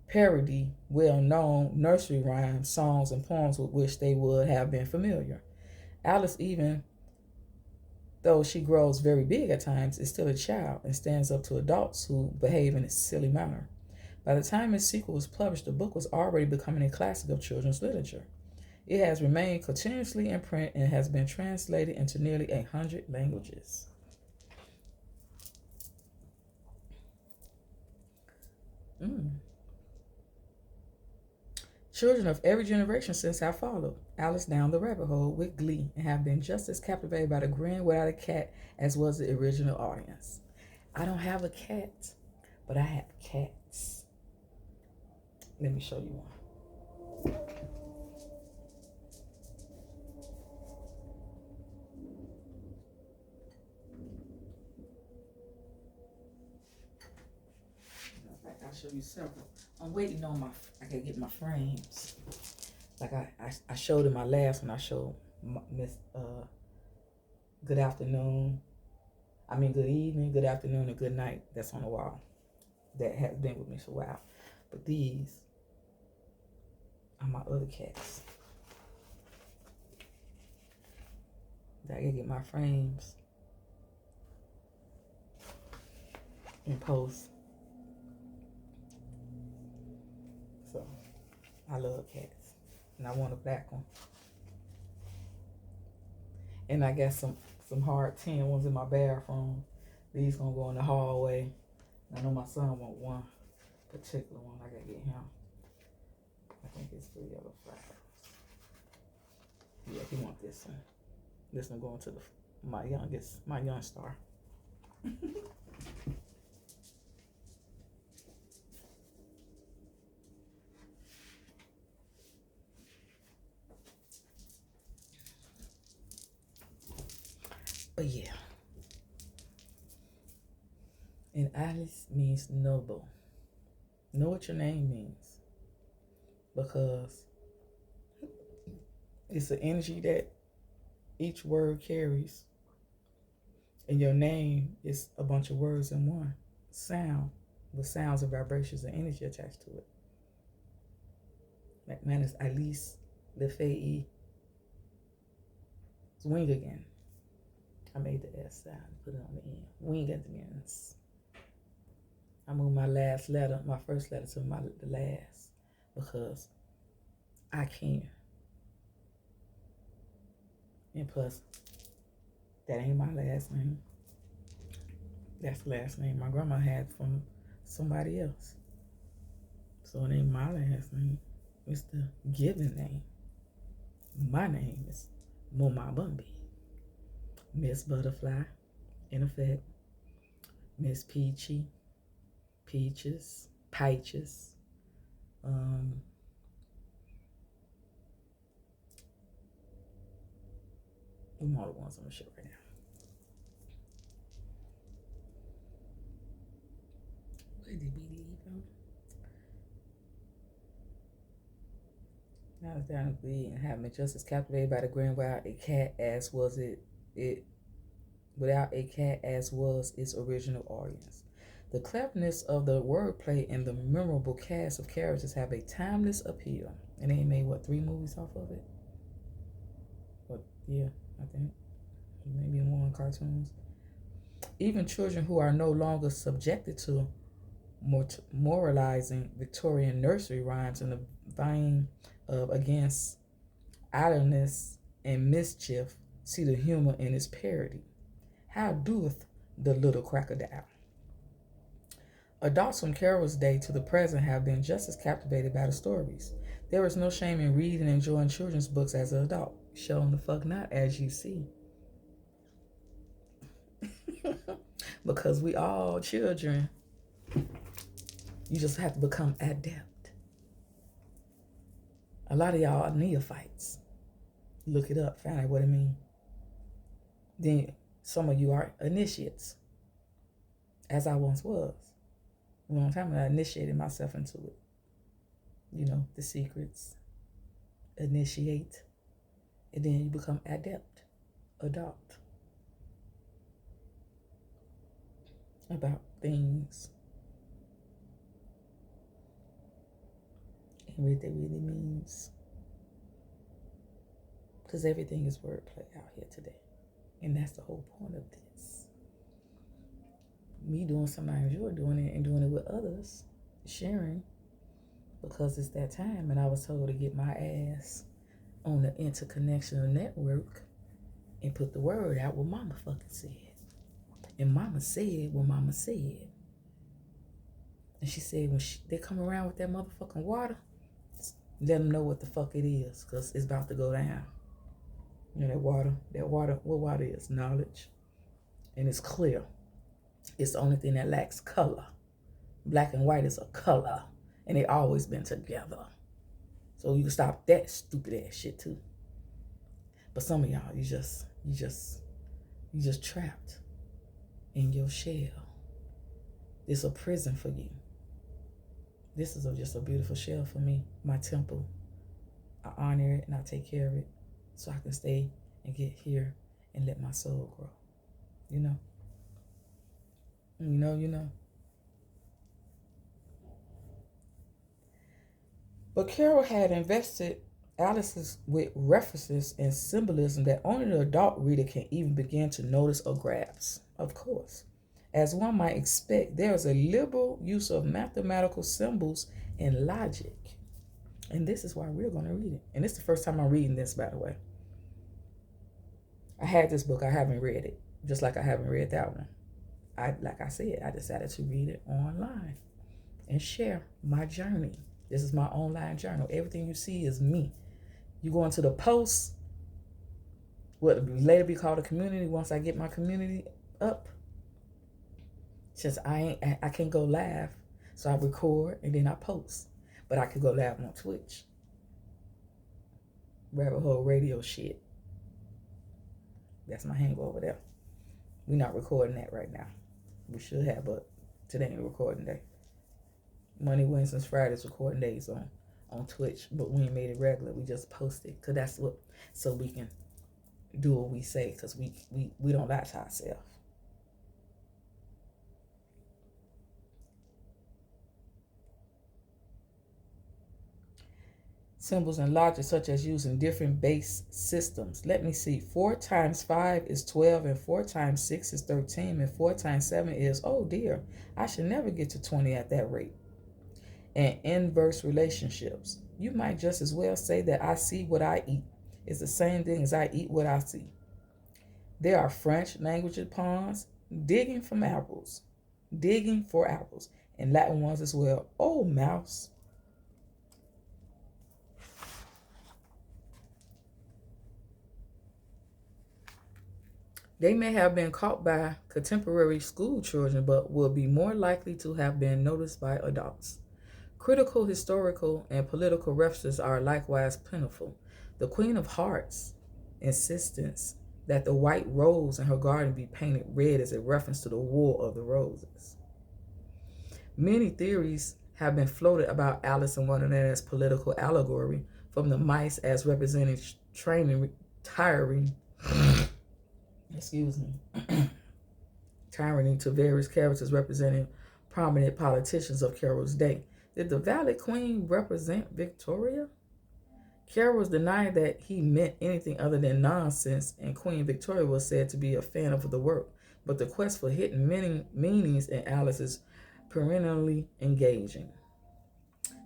parody well-known nursery rhymes, songs, and poems with which they would have been familiar. Alice, even though she grows very big at times, is still a child and stands up to adults who behave in a silly manner. By the time its sequel was published, the book was already becoming a classic of children's literature. It has remained continuously in print and has been translated into nearly 100 languages. Children of every generation since have followed Alice down the rabbit hole with glee and have been just as captivated by the grin without a cat as was the original audience. I don't have a cat, but I have cats. Let me show you one. I'll show you several. I'm waiting on I gotta get my frames. Like I showed in my last one, I showed Miss Good Afternoon. I mean Good Evening, Good Afternoon, and Good Night. That's on the wall. That has been with me for a while. But these are my other cats. I gotta get my frames in post. So I love cats. And I want a black one. And I got some hard tin ones in my bathroom. These gonna go in the hallway. I know my son want one particular one. I gotta get him. I think it's 3 yellow flowers. Yeah, he want this one. This one going to my young star. But yeah. And Alice means noble. Know what your name means. Because it's an energy that each word carries. And your name is a bunch of words in one. Sound. With sounds and vibrations and energy attached to it. Like mine is Alice Lefei. It's wing again. I made the S sound, put it on the end. Wing at the ends. I moved my last letter, my first letter to the last, because I can. And plus, that ain't my last name. That's the last name my grandma had from somebody else. So it ain't my last name. It's the given name. My name is Moma Bumby. Miss Butterfly, in effect. Miss Peachy, Peaches, Peaches. Them all the ones on the show right now. Where did we leave them? Now it's down to be and have been just as captivated by the grand without a cat as was without a cat as was its original audience. The cleverness of the wordplay and the memorable cast of characters have a timeless appeal. And they made 3 movies off of it? But yeah, I think maybe more cartoons. Even children who are no longer subjected to moralizing Victorian nursery rhymes in the vein of against idleness and mischief see the humor in its parody. How doeth the little crocodile? Adults from Carol's day to the present have been just as captivated by the stories. There is no shame in reading and enjoying children's books as an adult. Shown the fuck not, as you see. Because we all children. You just have to become adept. A lot of y'all are neophytes. Look it up, find out what it means. Then some of you are initiates, as I once was. A long time ago, I initiated myself into it. You know, the secrets. Initiate. And then you become adept, adopt. About things. And what that really means. Because everything is wordplay out here today. And that's the whole point of this. Me doing something I enjoy doing it and doing it with others. Sharing. Because it's that time and I was told to get my ass on the interconnectional network and put the word out what mama fucking said. And mama said what mama said. And she said when they come around with that motherfucking water, let them know what the fuck it is, because it's about to go down. You know, that water, what water is? Knowledge. And it's clear. It's the only thing that lacks color. Black and white is a color. And they always been together. So you can stop that stupid ass shit too. But some of y'all, you just trapped in your shell. It's a prison for you. This is just a beautiful shell for me, my temple. I honor it and I take care of it so I can stay and get here and let my soul grow. You know? You know. But Carol had invested Alice's with references and symbolism that only the adult reader can even begin to notice or grasp, of course. As one might expect, there is a liberal use of mathematical symbols and logic. And this is why we're going to read it. And this is the first time I'm reading this, by the way. I had this book. I haven't read it. Just like I haven't read that one. Like I said, I decided to read it online and share my journey. This is my online journal. Everything you see is me. You go into the post, what will later be called a community once I get my community up. Since I can't go live, so I record and then I post. But I could go live on Twitch. Rabbit hole radio shit. That's my hangover there. We're not recording that right now. We should have, but today ain't recording day. Monday, Wednesdays, Fridays recording days on Twitch, but we ain't made it regular. We just post it, cause that's what, so we can do what we say, cause we don't lie to ourselves. Symbols and logic, such as using different base systems. Let me see. 4 times 5 is 12, and 4 times 6 is 13, and 4 times 7 is, oh dear, I should never get to 20 at that rate. And inverse relationships. You might just as well say that I see what I eat. It's the same thing as I eat what I see. There are French language poems, digging for apples, and Latin ones as well. Oh, mouse. They may have been caught by contemporary school children, but will be more likely to have been noticed by adults. Critical, historical, and political references are likewise plentiful. The Queen of Hearts' insistence that the white rose in her garden be painted red is a reference to the War of the Roses. Many theories have been floated about Alice in Wonderland's political allegory, from the mice as representing tyranny to various characters representing prominent politicians of Carol's day. Did the Valley Queen represent Victoria? Carol denied that he meant anything other than nonsense, and Queen Victoria was said to be a fan of the work, but the quest for hidden meanings in Alice is perennially engaging.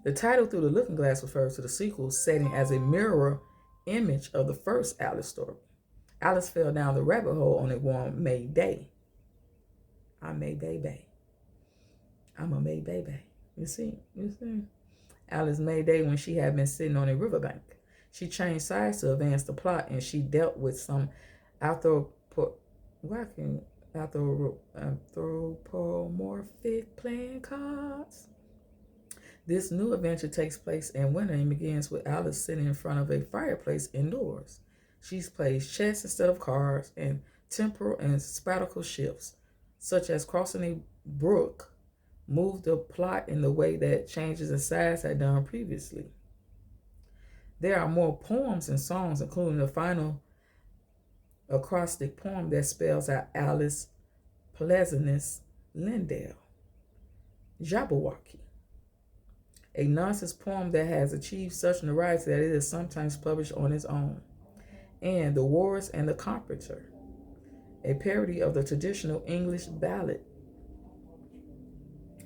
The title Through the Looking Glass refers to the sequel setting as a mirror image of the first Alice story. Alice fell down the rabbit hole on a warm May day. I'm a baby. You see? Alice May Day when she had been sitting on a riverbank. She changed sides to advance the plot, and she dealt with some anthropomorphic playing cards. This new adventure takes place in winter and begins with Alice sitting in front of a fireplace indoors. She plays chess instead of cards, and temporal and spatial shifts, such as crossing a brook, move the plot in the way that changes in size had done previously. There are more poems and songs, including the final acrostic poem that spells out Alice Pleasantness Lindale, Jabberwocky, a nonsense poem that has achieved such notoriety that it is sometimes published on its own, and The Wars and the Carpenter, a parody of the traditional English ballad.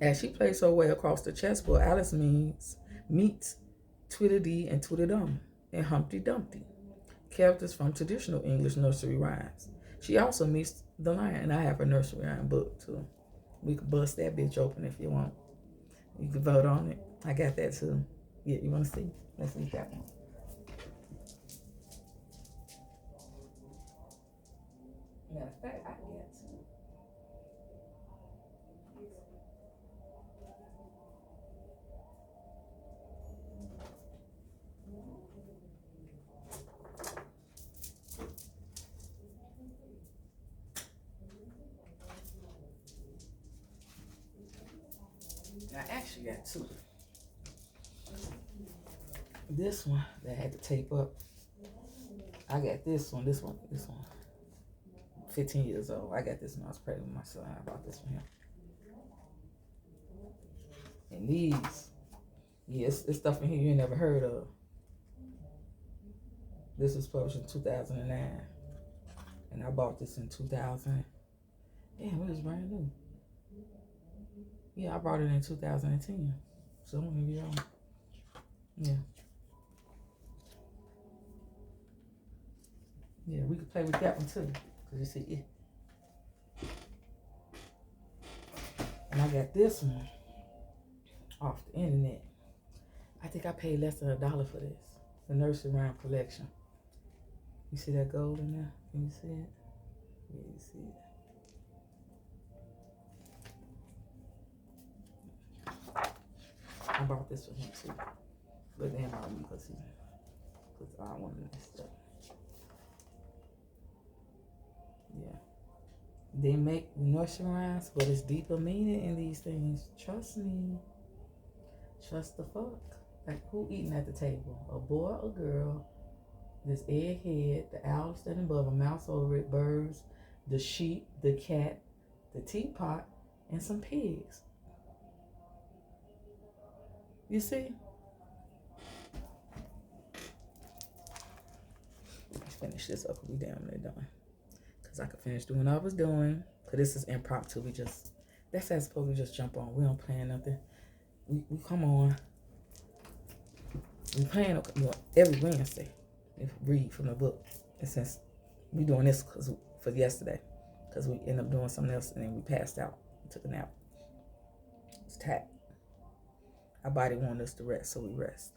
As she plays her way across the chessboard, Alice meets Tweedledee and Tweedledum, and Humpty Dumpty, characters from traditional English nursery rhymes. She also meets the lion, and I have a nursery rhyme book too. We could bust that bitch open if you want. You can vote on it. I got that too. Yeah, you want to see? Let's see that one. Matter of fact, I got two. I actually got two. This one that I had to tape up. I got this one. 15 years old. I got this when I was pregnant with my son. I bought this one here. And these, yes, it's stuff in here you ain't never heard of. This was published in 2009. And I bought this in 2000. Damn, it was brand new. Yeah, I bought it in 2010. So I'm gonna be on. Yeah. Yeah, we could play with that one too. Cause you see it. And I got this one off the internet. I think I paid less than $1 for this. The nursery rhyme collection. You see that gold in there? Can you see it? Yeah, you see it. I bought this for him too. But then I don't because I don't want to mess it up. Yeah. They make nursery rhymes, but it's deeper meaning in these things. Trust me. Trust the fuck. Like, who eating at the table? A boy or girl? This egghead, the owl standing above, a mouse over it, birds, the sheep, the cat, the teapot, and some pigs. You see? Let's finish this up. We damn near done. Because I could finish doing what I was doing. Because this is impromptu. That's how supposed to just jump on. We don't plan nothing. We come on. We plan every Wednesday. Read from the book. And since we doing this for yesterday. Because we ended up doing something else and then we passed out. We took a nap. It's tight. Our body wanted us to rest, so we rest.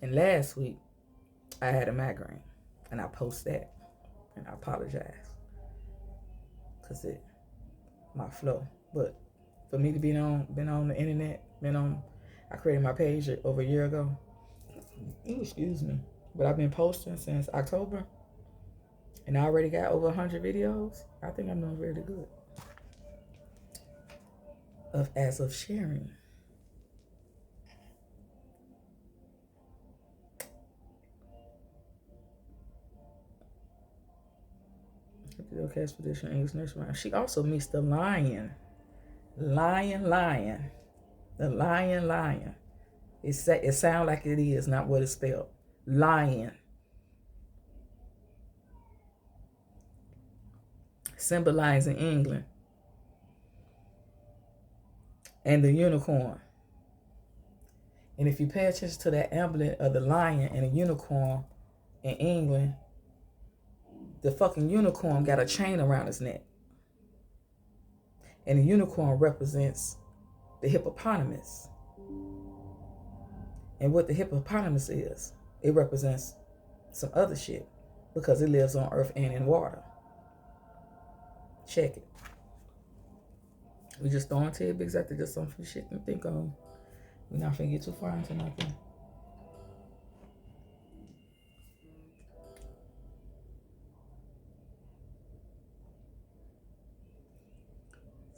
And last week, I had a migraine. And I post that. And I apologize. Because my flow. But for me to been on the internet, I created my page over a year ago. Ooh, excuse me. But I've been posting since October. And I already got over 100 videos. I think I'm doing really good. As of sharing. Okay, expedition English nursery rhyme. She also meets the lion. The lion. It sounds like it is, not what it's spelled. Lion. Symbolizing England. And the unicorn. And if you pay attention to that emblem of the lion and the unicorn in England, the fucking unicorn got a chain around his neck. And the unicorn represents the hippopotamus. And what the hippopotamus is, it represents some other shit because it lives on earth and in water. Check it. We just throwing tidbits out there, just some shit to think on. We're not finna get too far into nothing.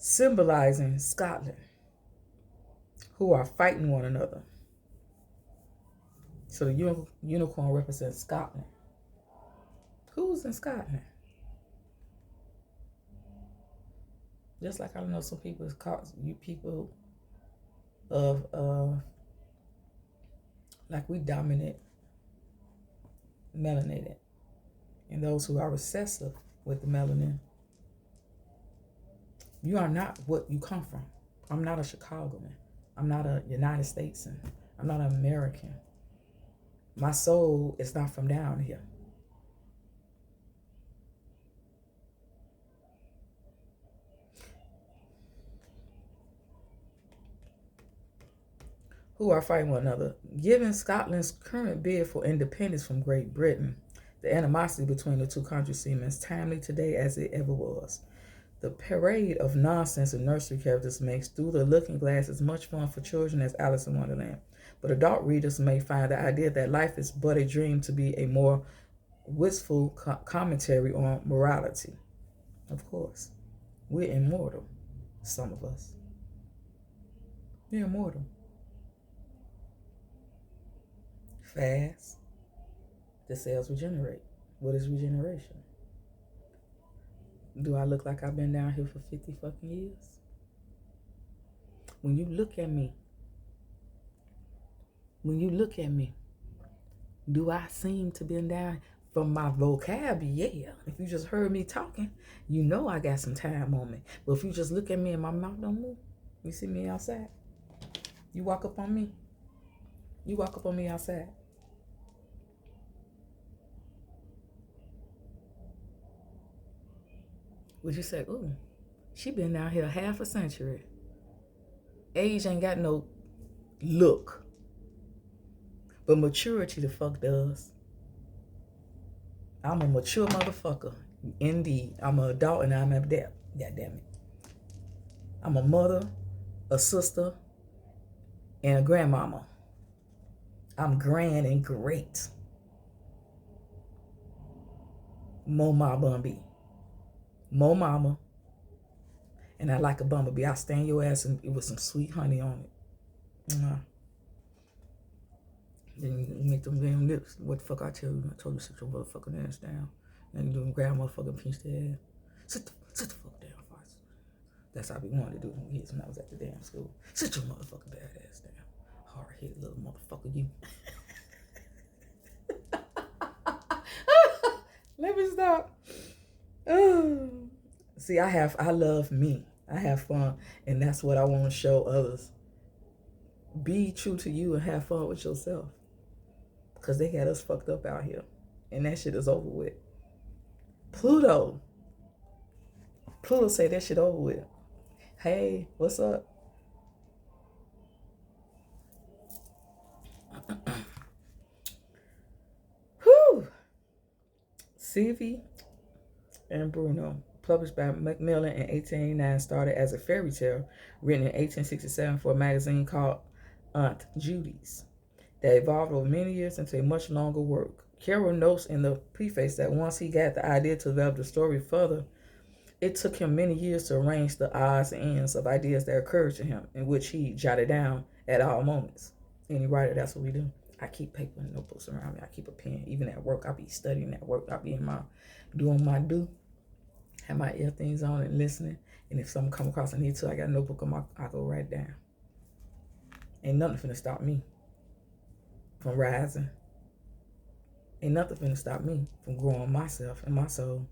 Symbolizing Scotland, who are fighting one another. So the unicorn represents Scotland. Who's in Scotland? Just like I know some people is called you people of like we dominant melanated, and those who are recessive with the melanin. You are not what you come from. I'm not a Chicagoan. I'm not a United Statesman. I'm not an American. My soul is not from down here. Who are fighting one another. Given Scotland's current bid for independence from Great Britain, the animosity between the two countries seems as timely today as it ever was. The parade of nonsense and nursery characters makes Through the Looking Glass as much fun for children as Alice in Wonderland. But adult readers may find the idea that life is but a dream to be a more wistful commentary on morality. Of course, we're immortal, some of us. We're immortal. Fast. The cells regenerate. What is regeneration? Do I look like I've been down here for 50 fucking years? When you look at me, do I seem to be down from my vocabulary? Yeah. If you just heard me talking, you know I got some time on me. But if you just look at me and my mouth don't move, you see me outside. You walk up on me. You walk up on me outside. Would you say, ooh, she been down here half a century. Age ain't got no look. But maturity the fuck does. I'm a mature motherfucker. Indeed. I'm an adult and I'm an adept. God damn it. I'm a mother, a sister, and a grandmama. I'm grand and great. Mo ma bumby. Mo mama. And I like a bumblebee. I stain your ass and with some sweet honey on it. Then you make them damn lips. What the fuck I tell you? I told you to sit your motherfucking ass down. And you grab motherfucking pinch their ass. Sit the fuck down, Fox. That's how we wanted to do kids when I was at the damn school. Sit your motherfucking bad ass down. Hard-headed little motherfucker, you. Let me stop. See, I love me. I have fun, and that's what I want to show others. Be true to you and have fun with yourself. Because they got us fucked up out here. And that shit is over with. Pluto say that shit over with. Hey, what's up? Whew. Sivi and Bruno, published by Macmillan in 1889, started as a fairy tale written in 1867 for a magazine called Aunt Judy's that evolved over many years into a much longer work. Carroll notes in the preface that once he got the idea to develop the story further, it took him many years to arrange the odds and ends of ideas that occurred to him, in which he jotted down at all moments. Any writer, that's what we do. I keep paper and notebooks around me. I keep a pen. Even at work, I'll be studying at work. I'll be doing my have my ear things on and listening. And if something come across I need to, I got a notebook on I go right down. Ain't nothing finna stop me from rising. Ain't nothing finna stop me from growing myself and my soul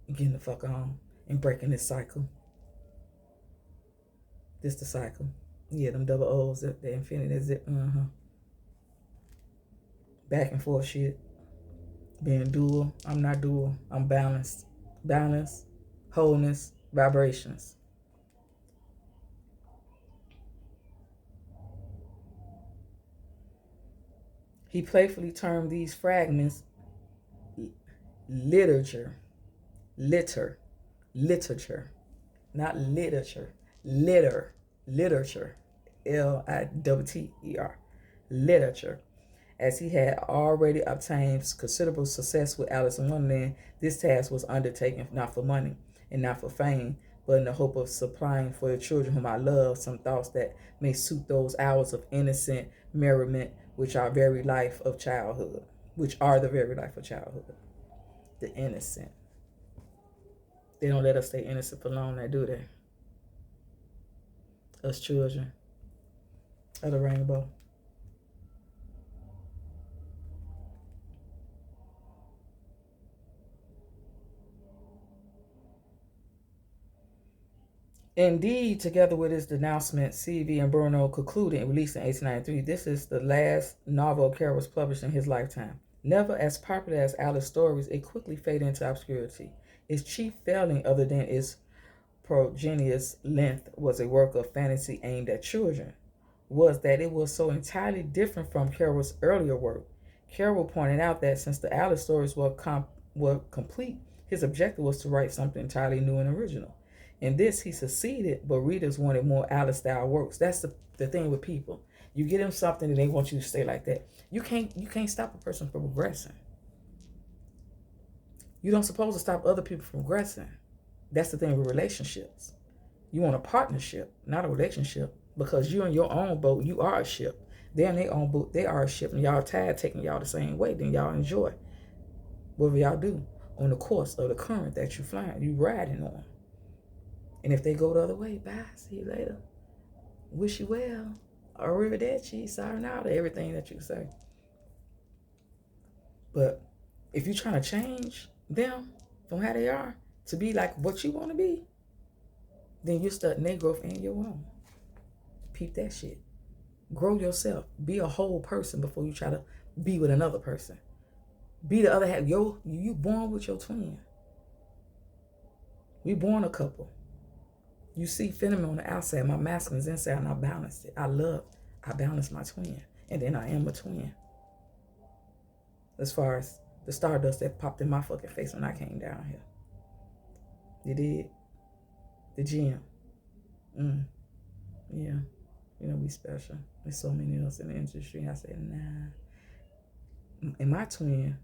and getting the fuck on and breaking this cycle. This the cycle. Yeah, them double O's, the infinity zip. Back and forth shit. Being dual. I'm not dual. I'm balanced. Balance, wholeness, vibrations. He playfully termed these fragments literature, not literature, literature, L-I-T-T-E-R, literature. As he had already obtained considerable success with Alice in Wonderland, this task was undertaken not for money and not for fame, but in the hope of supplying for the children whom I love some thoughts that may suit those hours of innocent merriment which are the very life of childhood. The innocent. They don't let us stay innocent for long, do they? Us children of the rainbow. Indeed, together with his denouncement, C.V. and Bruno concluded and released in 1893, this is the last novel Carroll was published in his lifetime. Never as popular as Alice's stories, it quickly faded into obscurity. Its chief failing, other than its prodigious length, was a work of fantasy aimed at children, was that it was so entirely different from Carroll's earlier work. Carroll pointed out that since the Alice stories were complete, his objective was to write something entirely new and original. In this, he succeeded, but readers wanted more Alice-style works. That's the thing with people. You get them something and they want you to stay like that. You can't stop a person from progressing. You don't supposed to stop other people from progressing. That's the thing with relationships. You want a partnership, not a relationship, because you in your own boat, you are a ship. They're in their own boat, they are a ship, and y'all tired taking y'all the same way. Then y'all enjoy whatever y'all do on the course of the current that you flying, you riding on. And if they go the other way, bye, see you later. Wish you well. Arrivederci, sayonara, everything that you say. But if you're trying to change them from how they are to be like what you want to be, then you're stuck in their growth and your own. Peep that shit. Grow yourself. Be a whole person before you try to be with another person. Be the other half. You born with your twin. We born a couple. You see feminine on the outside, my masculine's inside, and I balanced it. I balanced my twin. And then I am a twin. As far as the stardust that popped in my fucking face when I came down here. You did? The gym. Yeah. You know, we special. There's so many of us in the industry. I said, nah. And my twin,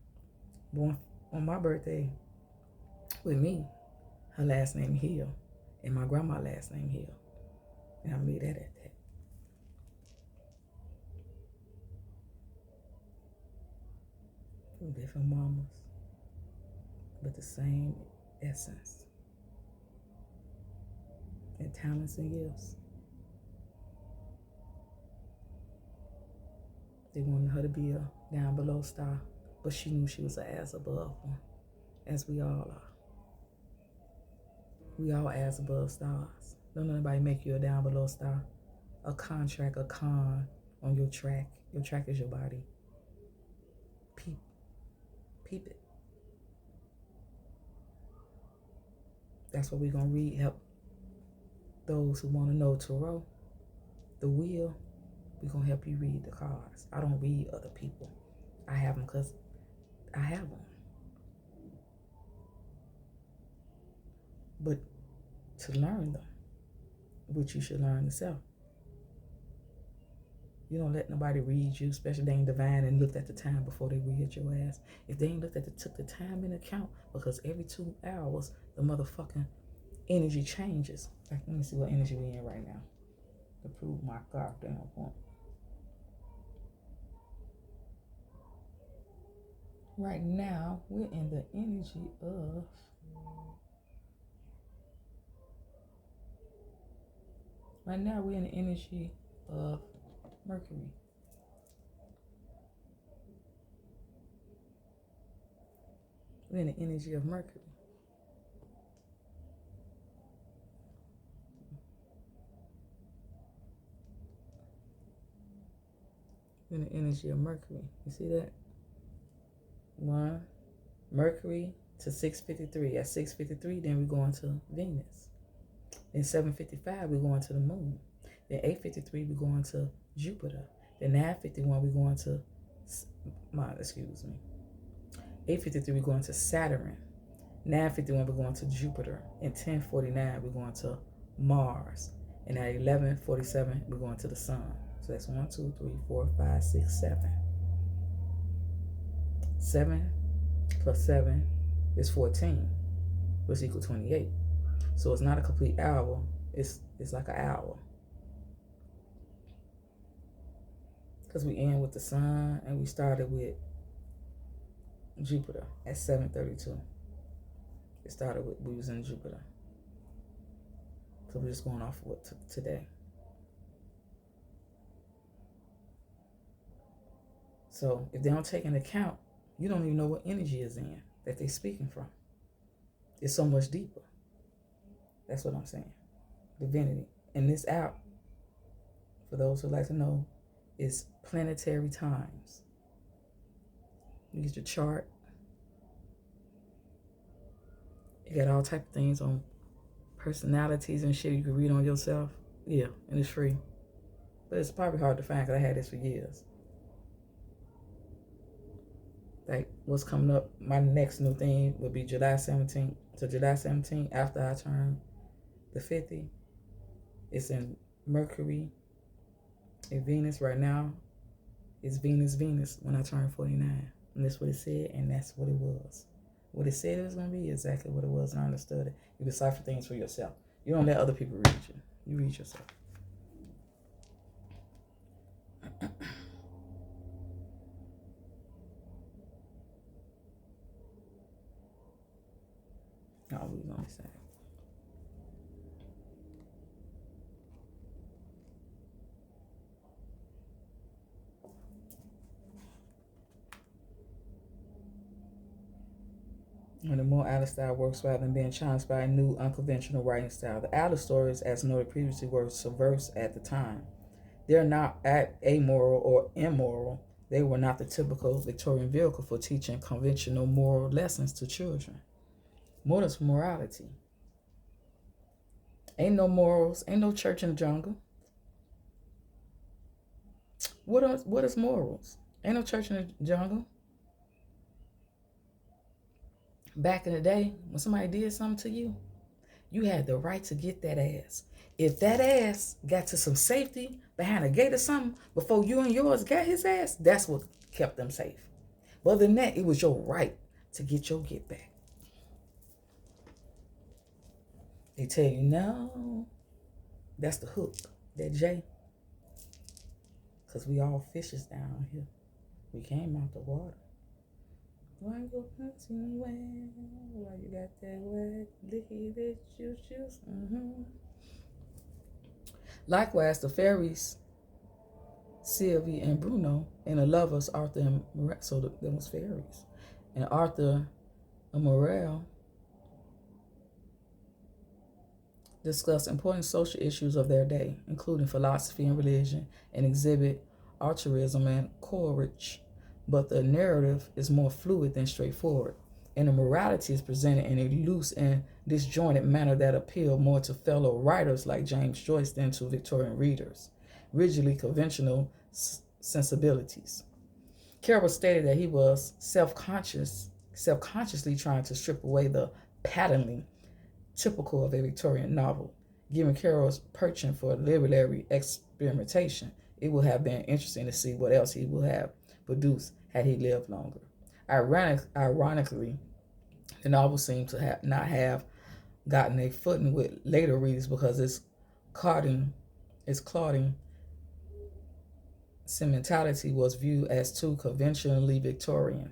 born on my birthday with me, her last name Hill. And my grandma's last name Hill. And I made that at that. Two different mamas, but the same essence. And talents and gifts. They wanted her to be a down below star, but she knew she was an ass above one, as we all are. We all ass above stars. Don't let anybody make you a down below star. A contract, a con on your track. Your track is your body. Peep it. That's what we're going to read. Help those who want to know tarot, the wheel. We're going to help you read the cards. I don't read other people. I have them because I have them. But to learn them, which you should learn yourself. You don't let nobody read you, especially if they ain't divine and looked at the time before they read your ass. If they ain't took the time in account, because every 2 hours, the motherfucking energy changes. Like, let me see what energy we in right now to prove my goddamn point. Right now, we're in the energy of Mercury. We're in the energy of Mercury. We're in the energy of Mercury. You see that? 1, Mercury to 6:53. At 6:53, then we're going to Venus. Then 7:55, we're going to the moon. Then 8:53, we're going to Jupiter. Then 9:51, we're going to 8:53, we're going to Saturn. 9:51, we're going to Jupiter. And 10:49, we're going to Mars. And at 11:47, we're going to the sun. So that's 1, 2, 3, 4, 5, 6, 7. 7 plus 7 is 14, which equals 28. So it's not a complete hour. It's like an hour. Because we end with the sun and we started with Jupiter at 7:32. It started with, we was in Jupiter. So we're just going off of what today. So if they don't take into account, you don't even know what energy is in that they're speaking from. It's so much deeper. That's what I'm saying. divinity. And this app, for those who like to know, is planetary times. You get your chart. You got all type of things on personalities and shit you can read on yourself. Yeah, and it's free. But it's probably hard to find because I had this for years. Like, what's coming up, my next new thing would be July 17th. So July 17th, after I turn the 50, it's in Mercury and Venus. Right now, it's Venus when I turn 49. And that's what it said, and that's what it was. What it said it was going to be exactly what it was, and I understood it. You decipher things for yourself. You don't let other people read you. You read yourself. No, we gonna say. And the more Alice style works rather than being challenged by a new unconventional writing style. The Alice stories, as noted previously, were subversive at the time. They're not amoral or immoral. They were not the typical Victorian vehicle for teaching conventional moral lessons to children. Motives for morality. Ain't no morals. Ain't no church in the jungle. What is morals? Ain't no church in the jungle. Back in the day, when somebody did something to you, you had the right to get that ass. If that ass got to some safety behind a gate or something before you and yours got his ass, that's what kept them safe. But other than that, it was your right to get your get back. They tell you, no, that's the hook, that J. Because we all fishes down here. We came out the water. Why you punching wet? Why you got that wet? Licky that juice. Likewise, the fairies, Sylvie and Bruno, and the lovers, Arthur and Morel, so there was fairies, and Arthur and Morel discuss important social issues of their day, including philosophy and religion, and exhibit altruism and courage. But the narrative is more fluid than straightforward, and the morality is presented in a loose and disjointed manner that appealed more to fellow writers like James Joyce than to Victorian readers. Rigidly conventional sensibilities. Carroll stated that he was self-consciously trying to strip away the patterning typical of a Victorian novel. Given Carroll's penchant for literary experimentation, it would have been interesting to see what else he would have produced had he lived longer. Ironically, the novel seemed to not have gotten a footing with later readers because its clouding sentimentality was viewed as too conventionally Victorian.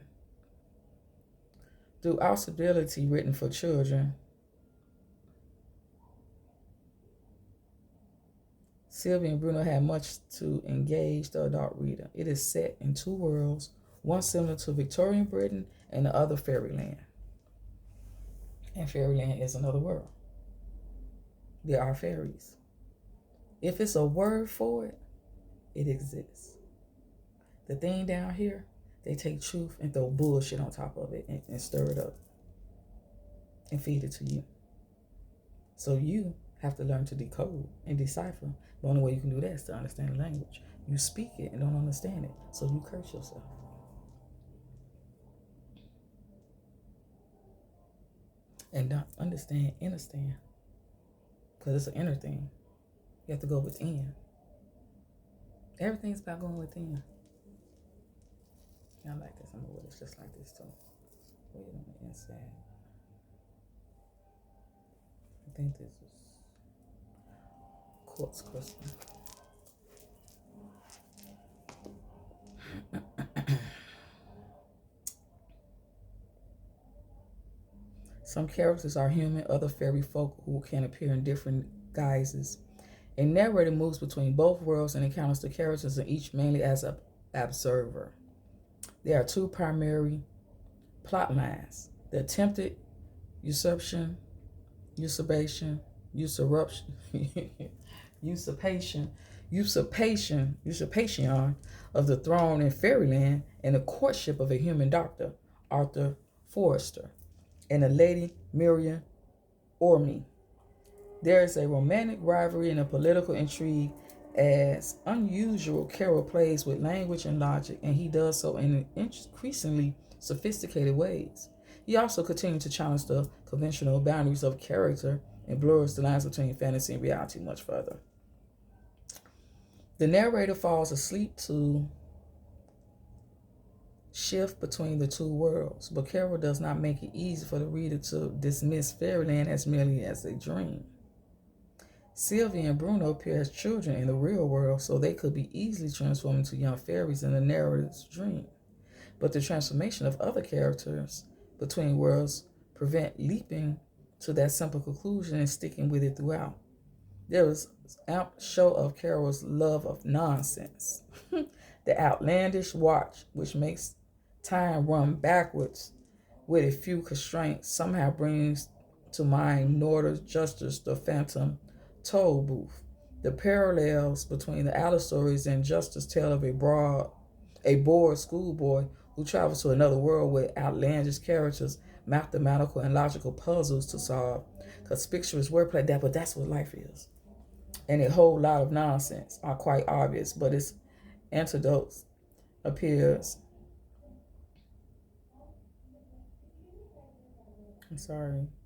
Through Ausability, written for children, Sylvie and Bruno had much to engage the adult reader. It is set in two worlds, one similar to Victorian Britain and the other fairyland. And fairyland is another world. There are fairies. If it's a word for it, it exists. The thing down here, they take truth and throw bullshit on top of it and stir it up and feed it to you. So you have to learn to decode and decipher. The only way you can do that is to understand the language. You speak it and don't understand it, so you curse yourself. And don't understand, innerstand, because it's an inner thing. You have to go within. Everything's about going within. I like this. I'm gonna wear this just like this too. Wait on the inside. I think this is quartz crystal. Some characters are human, other fairy folk who can appear in different guises. A narrator moves between both worlds and encounters the characters in each mainly as an observer. There are two primary plot lines: the attempted usurpation usurpation, usurpation, usurpation of the throne in fairyland, and the courtship of a human doctor, Arthur Forrester, and a lady, Miriam Orme. There is a romantic rivalry and a political intrigue as unusual Carroll plays with language and logic, and he does so in increasingly sophisticated ways. He also continues to challenge the conventional boundaries of character and blurs the lines between fantasy and reality much further. The narrator falls asleep to shift between the two worlds, but Carroll does not make it easy for the reader to dismiss fairyland as merely as a dream. Sylvia and Bruno appear as children in the real world, so they could be easily transformed into young fairies in the narrator's dream. But the transformation of other characters between worlds prevent leaping to that simple conclusion and sticking with it throughout. There is ample show of Carroll's love of nonsense. The outlandish watch, which makes time run backwards with a few constraints, somehow brings to mind Norder's Justice, the Phantom Toll Booth. The parallels between the Alice stories and Justice tell of a bored schoolboy who travels to another world with outlandish characters, mathematical and logical puzzles to solve, conspicuous wordplay, but that's what life is. And a whole lot of nonsense are quite obvious, but its antidotes appears.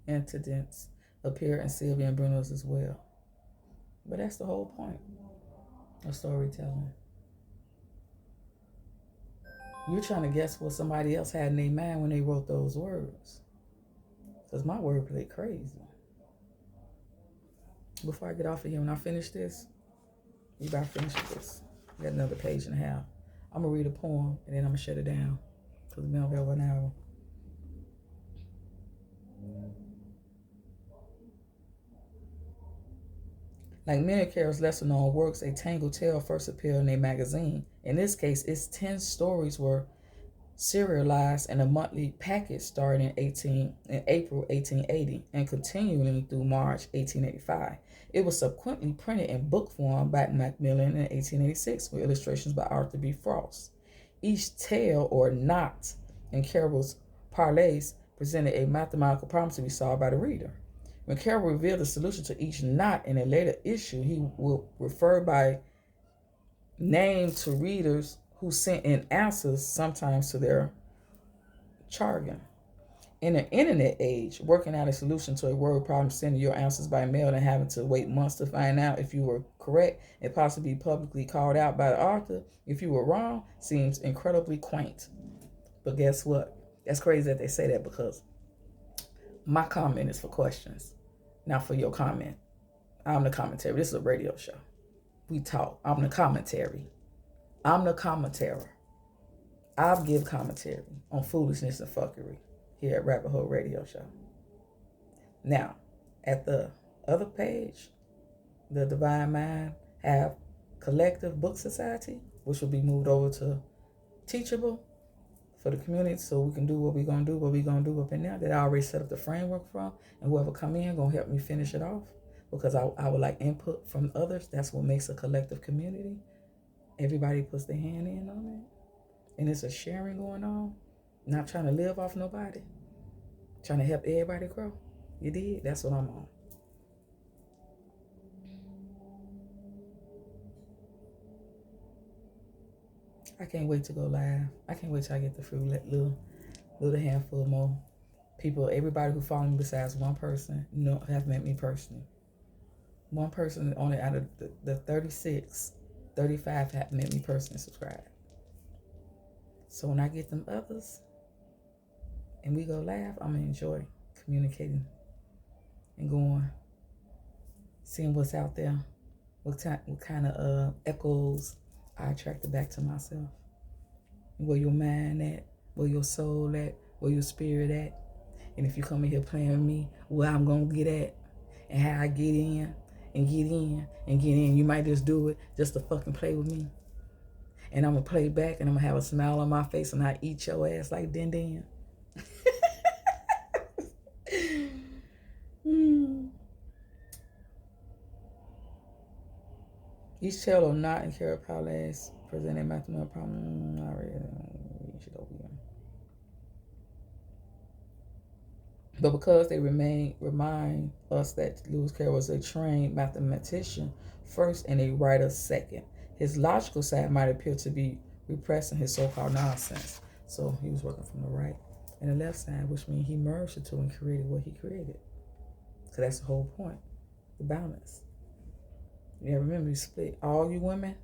Antecedents appear in Sylvia and Bruno's as well. But that's the whole point of storytelling. You're trying to guess what somebody else had in their mind when they wrote those words. Because my wordplay crazy. Before I get off of here, when I finish this, you better finish this. I got another page and a half. I'm going to read a poem and then I'm going to shut it down. Because it's been over an hour. Like many of Carroll's lesser-known works, A Tangled Tale first appeared in a magazine. In this case, its 10 stories were serialized in a monthly package starting in April 1880 and continuing through March 1885. It was subsequently printed in book form by Macmillan in 1886 with illustrations by Arthur B. Frost. Each tale or knot in Carroll's parlays presented a mathematical problem to be solved by the reader. When Carroll revealed the solution to each knot in a later issue, he will refer by name to readers who sent in answers, sometimes to their jargon. In the internet age, working out a solution to a word problem, sending your answers by mail and having to wait months to find out if you were correct and possibly publicly called out by the author if you were wrong seems incredibly quaint. But guess what? That's crazy that they say that, because my comment is for questions, not for your comment. I'm the commentary. This is a radio show. We talk. I'm the commentary. I'm the commentator. I'll give commentary on foolishness and fuckery here at Rabbit Hole Radio Show. Now, at the other page, the Divine Mind have Collective Book Society, which will be moved over to Teachable for the community, so we can do what we're going to do up in there that I already set up the framework from, and whoever come in going to help me finish it off, because I would like input from others. That's what makes a collective community. Everybody puts their hand in on it, and it's a sharing going on. Not trying to live off nobody, trying to help everybody grow. You did? That's what I'm on. I can't wait to go live. I can't wait till I get the free little handful more people. Everybody who follows me besides one person, have met me personally. One person only out of the 36, 35 have met me personally and subscribed. So when I get them others and we go live, I'm going to enjoy communicating and going, seeing what's out there, what kind of echoes I attract it back to myself. Where your mind at, where your soul at, where your spirit at. And if you come in here playing with me, where I'm going to get at and how I get in and get in and get in. You might just do it just to fucking play with me. And I'm going to play back and I'm going to have a smile on my face and I eat your ass like din din. Each tale of Knot and Carol Palace present a mathematical problem. Not really. But because they remind us that Lewis Carroll was a trained mathematician first and a writer second, his logical side might appear to be repressing his so-called nonsense. So he was working from the right and the left side, which means he merged the two and created what he created. So that's the whole point, the balance. Yeah, remember, you split. All you women,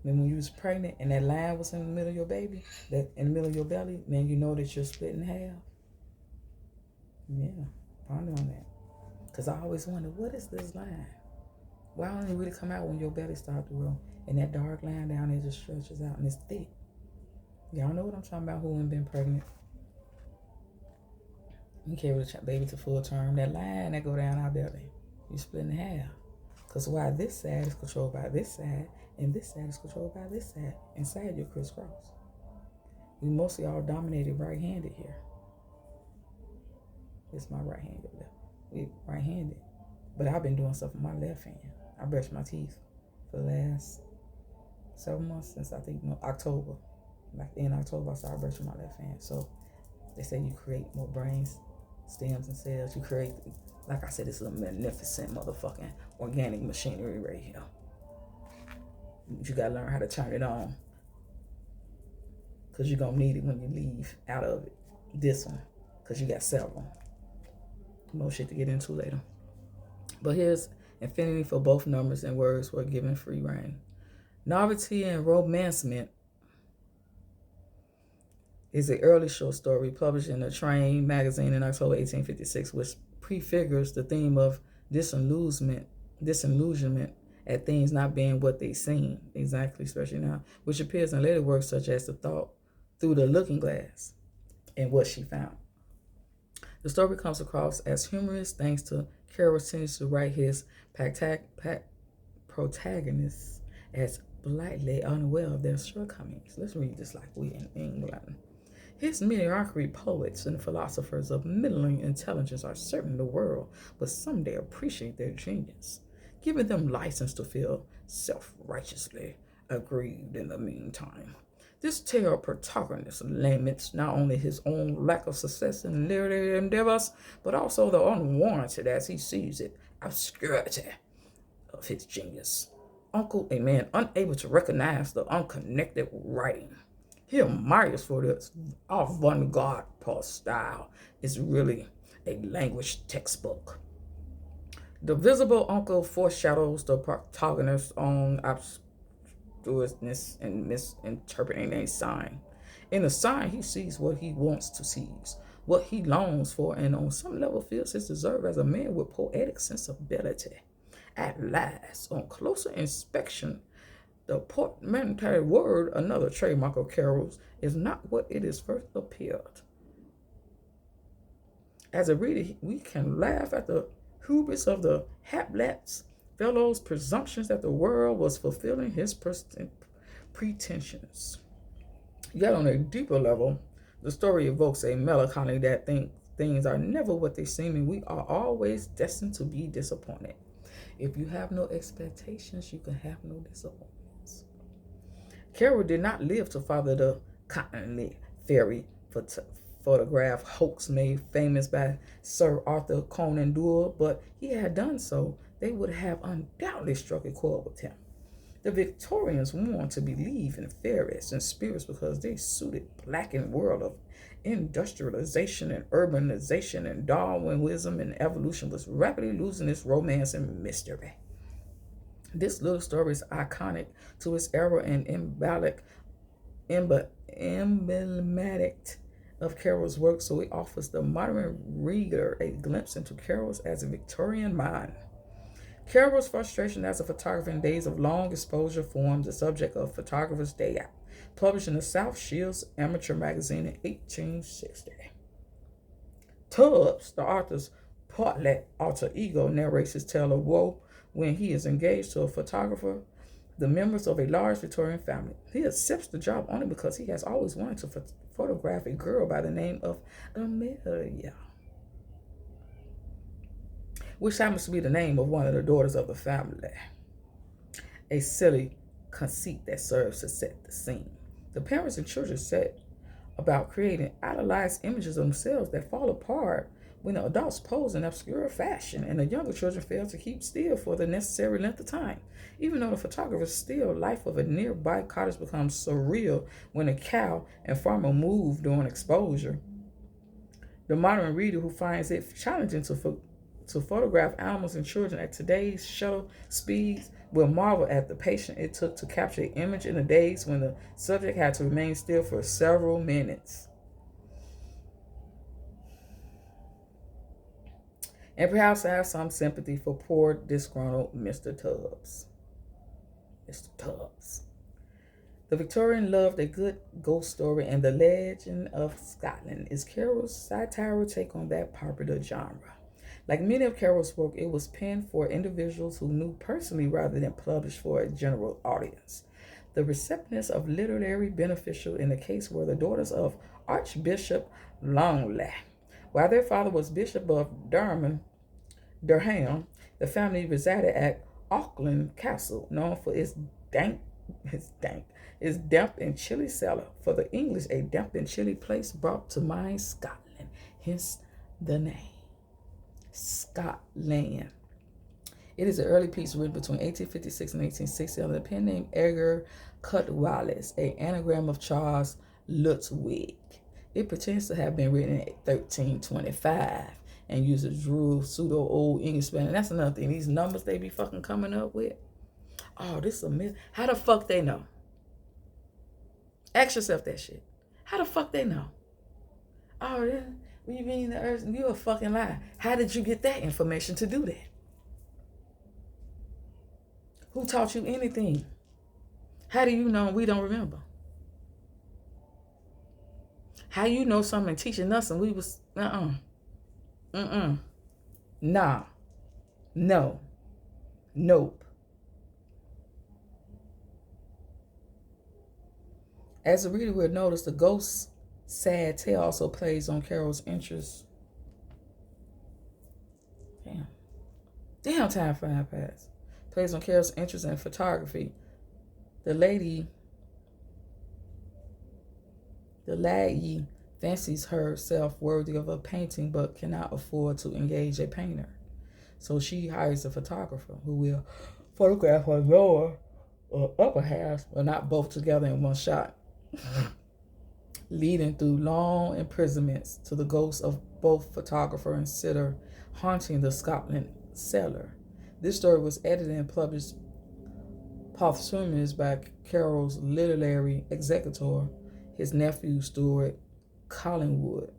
then when you was pregnant and that line was in the middle of your baby, that in the middle of your belly, then you know that you're split in half. Yeah, ponder on that. Because I always wonder, what is this line? Why don't it really come out when your belly starts to grow? And that dark line down there just stretches out and it's thick. Y'all know what I'm talking about, who ain't been pregnant. You carry the baby to full term. That line that go down our belly, you split in half. Because why this side is controlled by this side, and this side is controlled by this side. Inside your crisscross. We mostly all dominated right-handed here. It's my right hand, left. We right-handed. But I've been doing stuff with my left hand. I brushed my teeth for the last 7 months since I think October. Like in October, I started brushing my left hand. So they say you create more brains, stems, and cells. You create, like I said, it's a magnificent motherfucking organic machinery right here. You gotta learn how to turn it on. Because you're gonna need it when you leave out of it. This one. Because you got several. More shit to get into later. But here's infinity for both numbers and words were given free reign. Novelty and Romancement is an early short story published in a Train magazine in October 1856, which prefigures the theme of disillusionment at things not being what they seem, exactly, especially now, which appears in later works such as The Thought Through the Looking Glass and What She Found. The story comes across as humorous thanks to Carroll's tendency to write his protagonists as politely unaware of their shortcomings. Let's read this like we in England. His mediocrity poets and philosophers of middling intelligence are certain the world will someday appreciate their genius, giving them license to feel self-righteously aggrieved in the meantime. This tale protagonist laments not only his own lack of success in literary endeavors, but also the unwarranted, as he sees it, obscurity of his genius. Uncle, a man unable to recognize the unconnected writing. He admires for this avant-garde prose style. It's really a language textbook. The visible uncle foreshadows the protagonist's own obtuseness and misinterpreting a sign. In a sign, he sees what he wants to seize, what he longs for, and on some level feels his deserve as a man with poetic sensibility. At last, on closer inspection, the portmanteau word, another trademark of Carroll's, is not what it is first appeared. As a reader, we can laugh at the hubris of the Hamlet's fellow's presumptions that the world was fulfilling his pretensions. Yet on a deeper level, the story evokes a melancholy that things are never what they seem, and we are always destined to be disappointed. If you have no expectations, you can have no disappointments. Carroll did not live to follow the Continental Ferry photograph hoax made famous by Sir Arthur Conan Doyle, but he had done so, they would have undoubtedly struck a chord with him. The Victorians wanted to believe in fairies and spirits because they suited blackened world of industrialization and urbanization, and Darwinism and evolution was rapidly losing its romance and mystery. This little story is iconic to its era and emblematic of Carroll's work, so it offers the modern reader a glimpse into Carroll's as a Victorian mind. Carroll's frustration as a photographer in days of long exposure forms the subject of Photographer's Day Out, published in the South Shields Amateur Magazine in 1860. Tubbs, the author's partly alter ego, narrates his tale of woe when he is engaged to a photographer, the members of a large Victorian family. He accepts the job only because he has always wanted to photograph a girl by the name of Amelia, which happens to be the name of one of the daughters of the family. a silly conceit that serves to set the scene. The parents and children set about creating idolized images of themselves that fall apart when the adults pose in obscure fashion and the younger children fail to keep still for the necessary length of time. Even though the photographer's still life of a nearby cottage becomes surreal when a cow and farmer move during exposure, the modern reader who finds it challenging to photograph animals and children at today's shutter speeds will marvel at the patience it took to capture an image in the days when the subject had to remain still for several minutes. And perhaps I have some sympathy for poor, disgruntled Mr. Tubbs. Mr. Tubbs. The Victorian loved a good ghost story, and The Legend of Scotland is Carroll's satirical take on that popular genre. Like many of Carroll's work, it was penned for individuals who knew personally rather than published for a general audience. The receptiveness of literary beneficial in the case were the daughters of Archbishop Longley. While their father was Bishop of Durham, the family resided at Auckland Castle, known for its damp and chilly cellar. For the English, a damp and chilly place brought to mind Scotland, hence the name. Scotland. It is an early piece written between 1856 and 1860 under the pen name Edgar Cutwallace, an anagram of Charles Ludwig. It pretends to have been written in 1325 and uses rude pseudo old English spelling. That's another thing. These numbers they be fucking coming up with. Oh, this is a myth. How the fuck they know? Ask yourself that shit. How the fuck they know? Oh, yeah. What you mean the earth? You a fucking lie. How did you get that information to do that? Who taught you anything? How do you know we don't remember? How you know something teaching us and we was nah. No. Nope. As the reader will notice, the ghost's sad tale also plays on Carroll's interest. Damn, time flying past. Plays on Carroll's interest in photography. The laddie fancies herself worthy of a painting but cannot afford to engage a painter. So she hires a photographer who will photograph her lower or upper half, but not both together in one shot, leading through long imprisonments to the ghosts of both photographer and sitter haunting the Scotland cellar. This story was edited and published posthumously by Carroll's literary executor, his nephew Stuart Collingwood.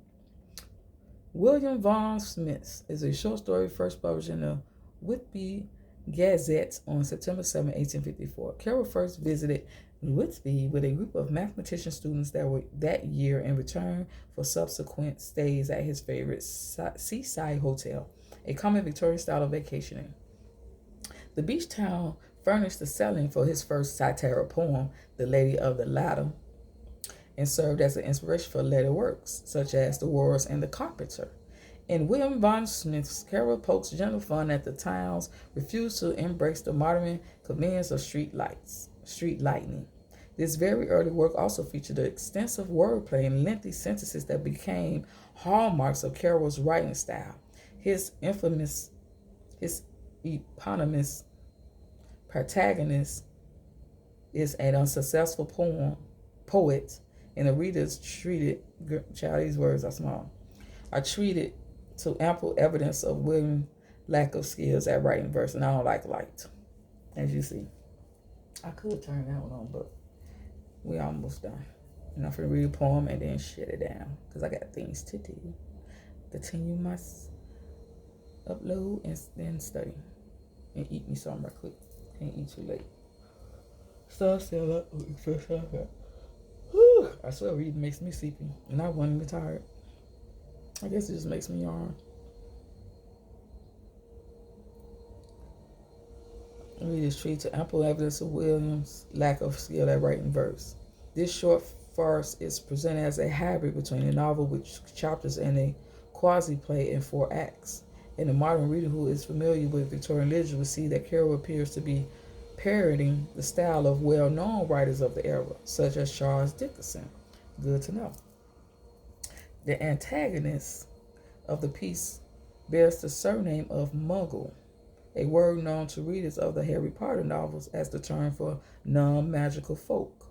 William Vaughan Smith is a short story first published in the Whitby Gazette on September 7, 1854. Carroll first visited Whitby with a group of mathematician students that year in return for subsequent stays at his favorite seaside hotel, a common Victorian style of vacationing. The beach town furnished the setting for his first satirical poem, The Lady of the Ladder, and served as an inspiration for later works, such as The Wars and the Carpenter. In William Vaughan Smith's, Carroll pokes gentle fun at the town's refusal to embrace the modern convenience of street lighting. This very early work also featured extensive wordplay and lengthy sentences that became hallmarks of Carroll's writing style. His eponymous protagonist is an unsuccessful poet, and the readers treated to ample evidence of William's lack of skills at writing verse, and I don't like light, as you see. I could turn that one on, but we almost done. And I'm going to read a poem and then shut it down, because I got things to do. Continue my upload and then study. And eat me something right quick. Can't eat too late. So still up. I swear reading makes me sleepy. And I wasn't even tired. I guess it just makes me yawn. Readers treat to ample evidence of William's lack of skill at writing verse. This short farce is presented as a hybrid between a novel with chapters and a quasi-play in 4 acts. And the modern reader who is familiar with Victorian literature will see that Carroll appears to be parroting the style of well-known writers of the era, such as Charles Dickens. Good to know. The antagonist of the piece bears the surname of Muggle, a word known to readers of the Harry Potter novels as the term for non-magical folk.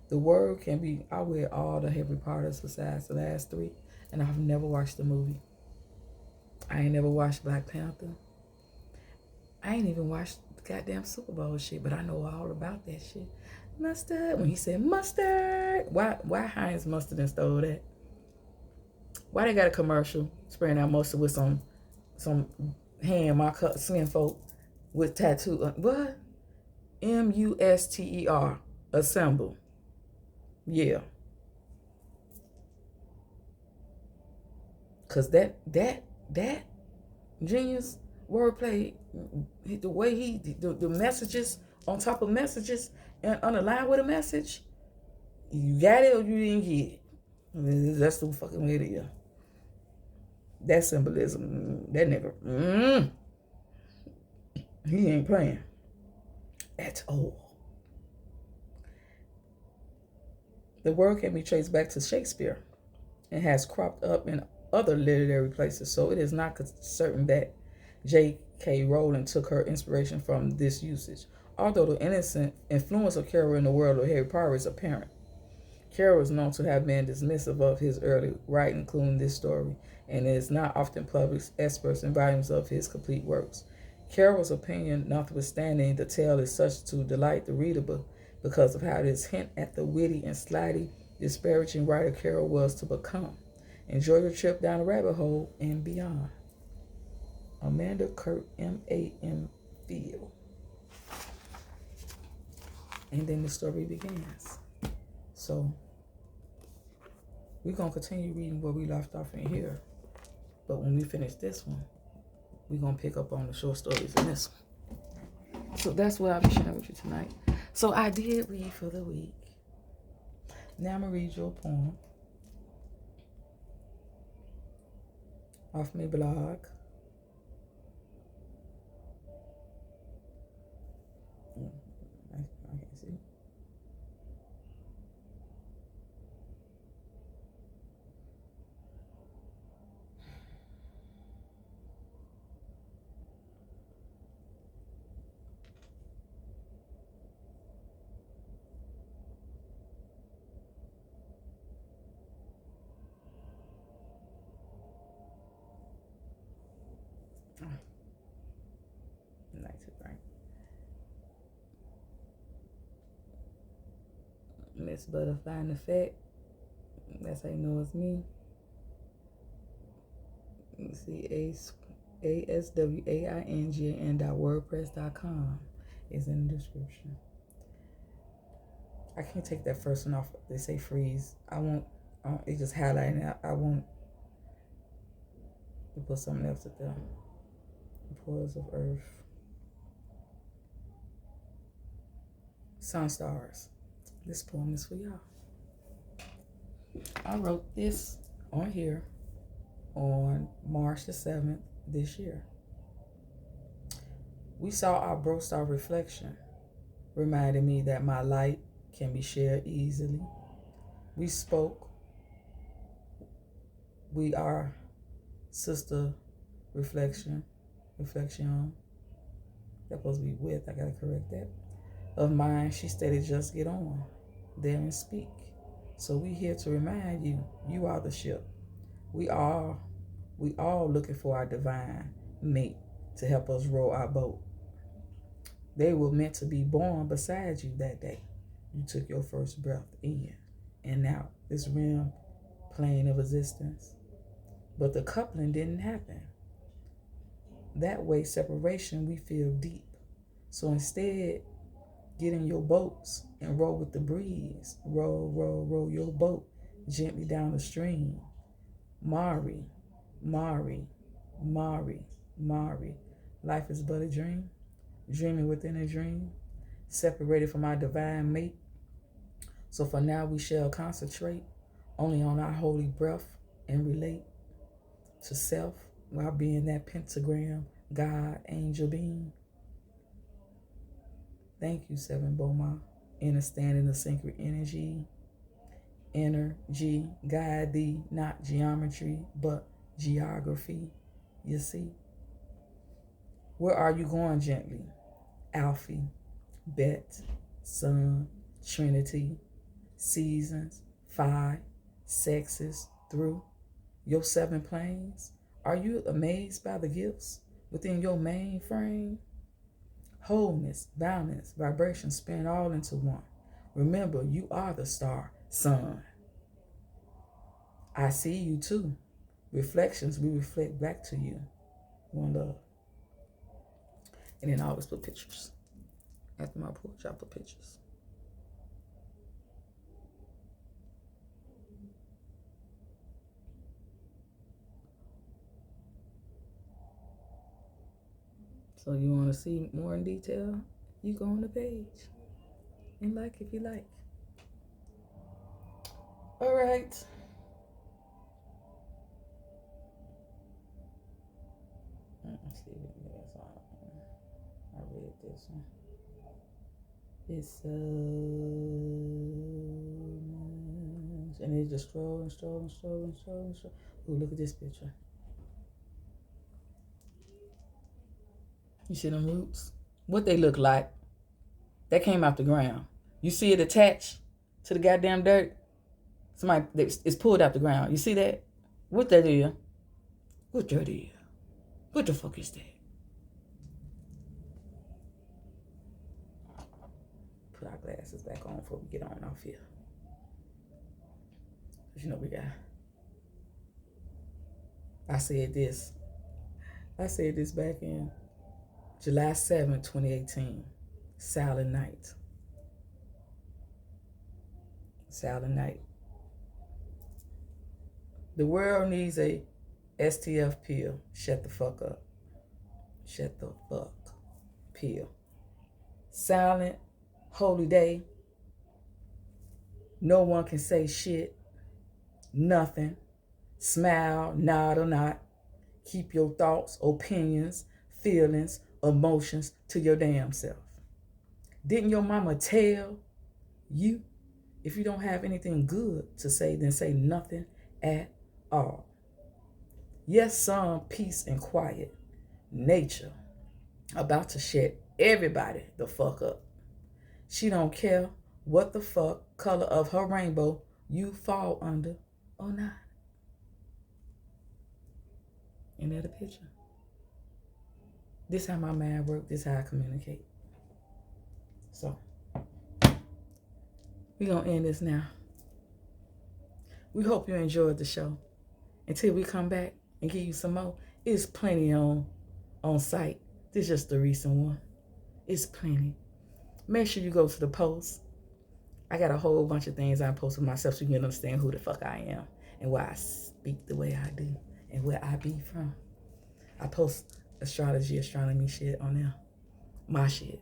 The word can be, I read all the Harry Potters besides the last 3, and I've never watched the movie. I ain't never watched Black Panther. I ain't even watched the goddamn Super Bowl shit, but I know all about that shit. Mustard, when he said mustard, why Heinz Mustard and stole that? Why they got a commercial spraying out mustard with some hand my skin folk with tattoo? What? MUSTER, assemble. Yeah. Cause that genius wordplay, the way the messages on top of messages and underlined with a message, you got it or you didn't get it. That's the fucking way it is. That symbolism, that nigga, he ain't playing at all. The word can be traced back to Shakespeare and has cropped up in other literary places, so it is not certain that J.K. Rowling took her inspiration from this usage, although the innocent influence of Carroll in the world of Harry Potter is apparent. Carroll is known to have been dismissive of his early writing, including this story, and is not often published excerpts in volumes of his complete works. Carroll's opinion, notwithstanding, the tale is such to delight the reader because of how it is hint at the witty and slightly disparaging writer Carroll was to become. Enjoy your trip down the rabbit hole and beyond. Amanda Kurt, M.A.M. Field. And then the story begins. So, we're going to continue reading where we left off in here. But when we finish this one, we're going to pick up on the short stories in this one. So that's what I'll be sharing with you tonight. So I did read for the week. Now I'm going to read you a poem off my blog. I can't see. Nice, right? Miss Butterfly in Effect. That's how you know it's me. CASWAINGN.wordpress.com is in the description. I can't take that first one off. They say freeze. I won't. It just highlighting. I won't put something else at the Portals of Earth. Sun Stars. This poem is for y'all. I wrote this on here on March the 7th this year. We saw our bro-star reflection, reminding me that my light can be shared easily. We spoke. We are sister reflection. That's supposed to be with. I gotta correct that. Of mine, she stated, just get on there and speak. So we here to remind you, you are the ship. We all looking for our divine mate to help us row our boat. They were meant to be born beside you that day. You took your first breath in and out this realm plane of existence. But the coupling didn't happen. That way, separation, we feel deep. So instead, get in your boats and roll with the breeze. Roll, roll, roll your boat gently down the stream. Mari, Mari, Mari, Mari. Life is but a dream, dreaming within a dream, separated from our divine mate. So for now we shall concentrate only on our holy breath and relate to self while being that pentagram, God, angel being. Thank you, 7 Boma. Innerstanding the synchro energy. Energy. Guide thee, not geometry, but geography. You see? Where are you going gently? Alfie, Bet, Sun, Trinity, Seasons, 5, Sexes, through your 7 planes. Are you amazed by the gifts within your mainframe? Wholeness, balance, vibration spin all into one. Remember, you are the star, sun. I see you too. Reflections, we reflect back to you. One love. And then I always put pictures. After my poetry, I put pictures. So you want to see more in detail? You go on the page and like if you like. All right. Let's see what there's on. I read this one. It's and it's just scrolling. Ooh, look at this picture. You see them roots? What they look like? That came out the ground. You see it attached to the goddamn dirt? Somebody, it's pulled out the ground. You see that? What that is? What that is? What the fuck is that? Put our glasses back on before we get on off here. Because you know we got... I said this back in July 7, 2018. Silent night. Silent night. The world needs a STF pill. Shut the fuck up. Shut the fuck. Pill. Silent, holy day. No one can say shit. Nothing. Smile, nod or not. Keep your thoughts, opinions, feelings, emotions to your damn self. Didn't your mama tell you, if you don't have anything good to say, then say nothing at all? Yes, some peace and quiet. Nature about to shut everybody the fuck up. She don't care what the fuck color of her rainbow you fall under or not. Ain't that a picture? This how my mind works. This how I communicate. So, we're going to end this now. We hope you enjoyed the show. Until we come back and give you some more, it's plenty on site. This is just the recent one. It's plenty. Make sure you go to the post. I got a whole bunch of things I post with myself so you can understand who the fuck I am and why I speak the way I do and where I be from. I post astronomy shit on there. My shit.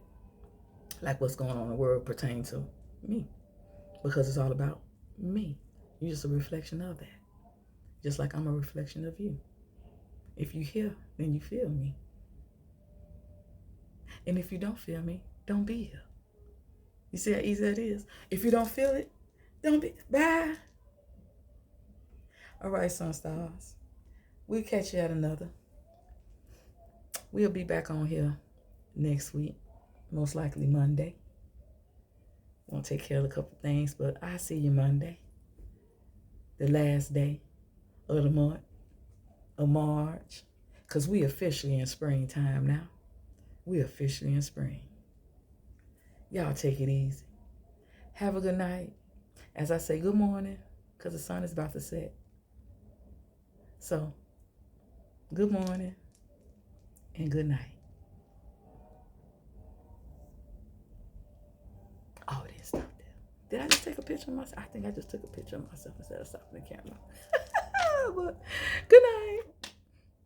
Like what's going on in the world pertaining to me. Because it's all about me. You're just a reflection of that. Just like I'm a reflection of you. If you hear, then you feel me. And if you don't feel me, don't be here. You see how easy that is? If you don't feel it, don't be. Bye. All right, sun stars. We'll catch you at another. We'll be back on here next week. Most likely Monday. Won't take care of a couple things, but I see you Monday. The last day of the month of March. Because we officially in springtime now. We officially in spring. Y'all take it easy. Have a good night. As I say, good morning, because the sun is about to set. So, good morning and good night. Oh, it didn't stop there. Did I just take a picture of myself? I think I just took a picture of myself instead of stopping the camera. But, good night.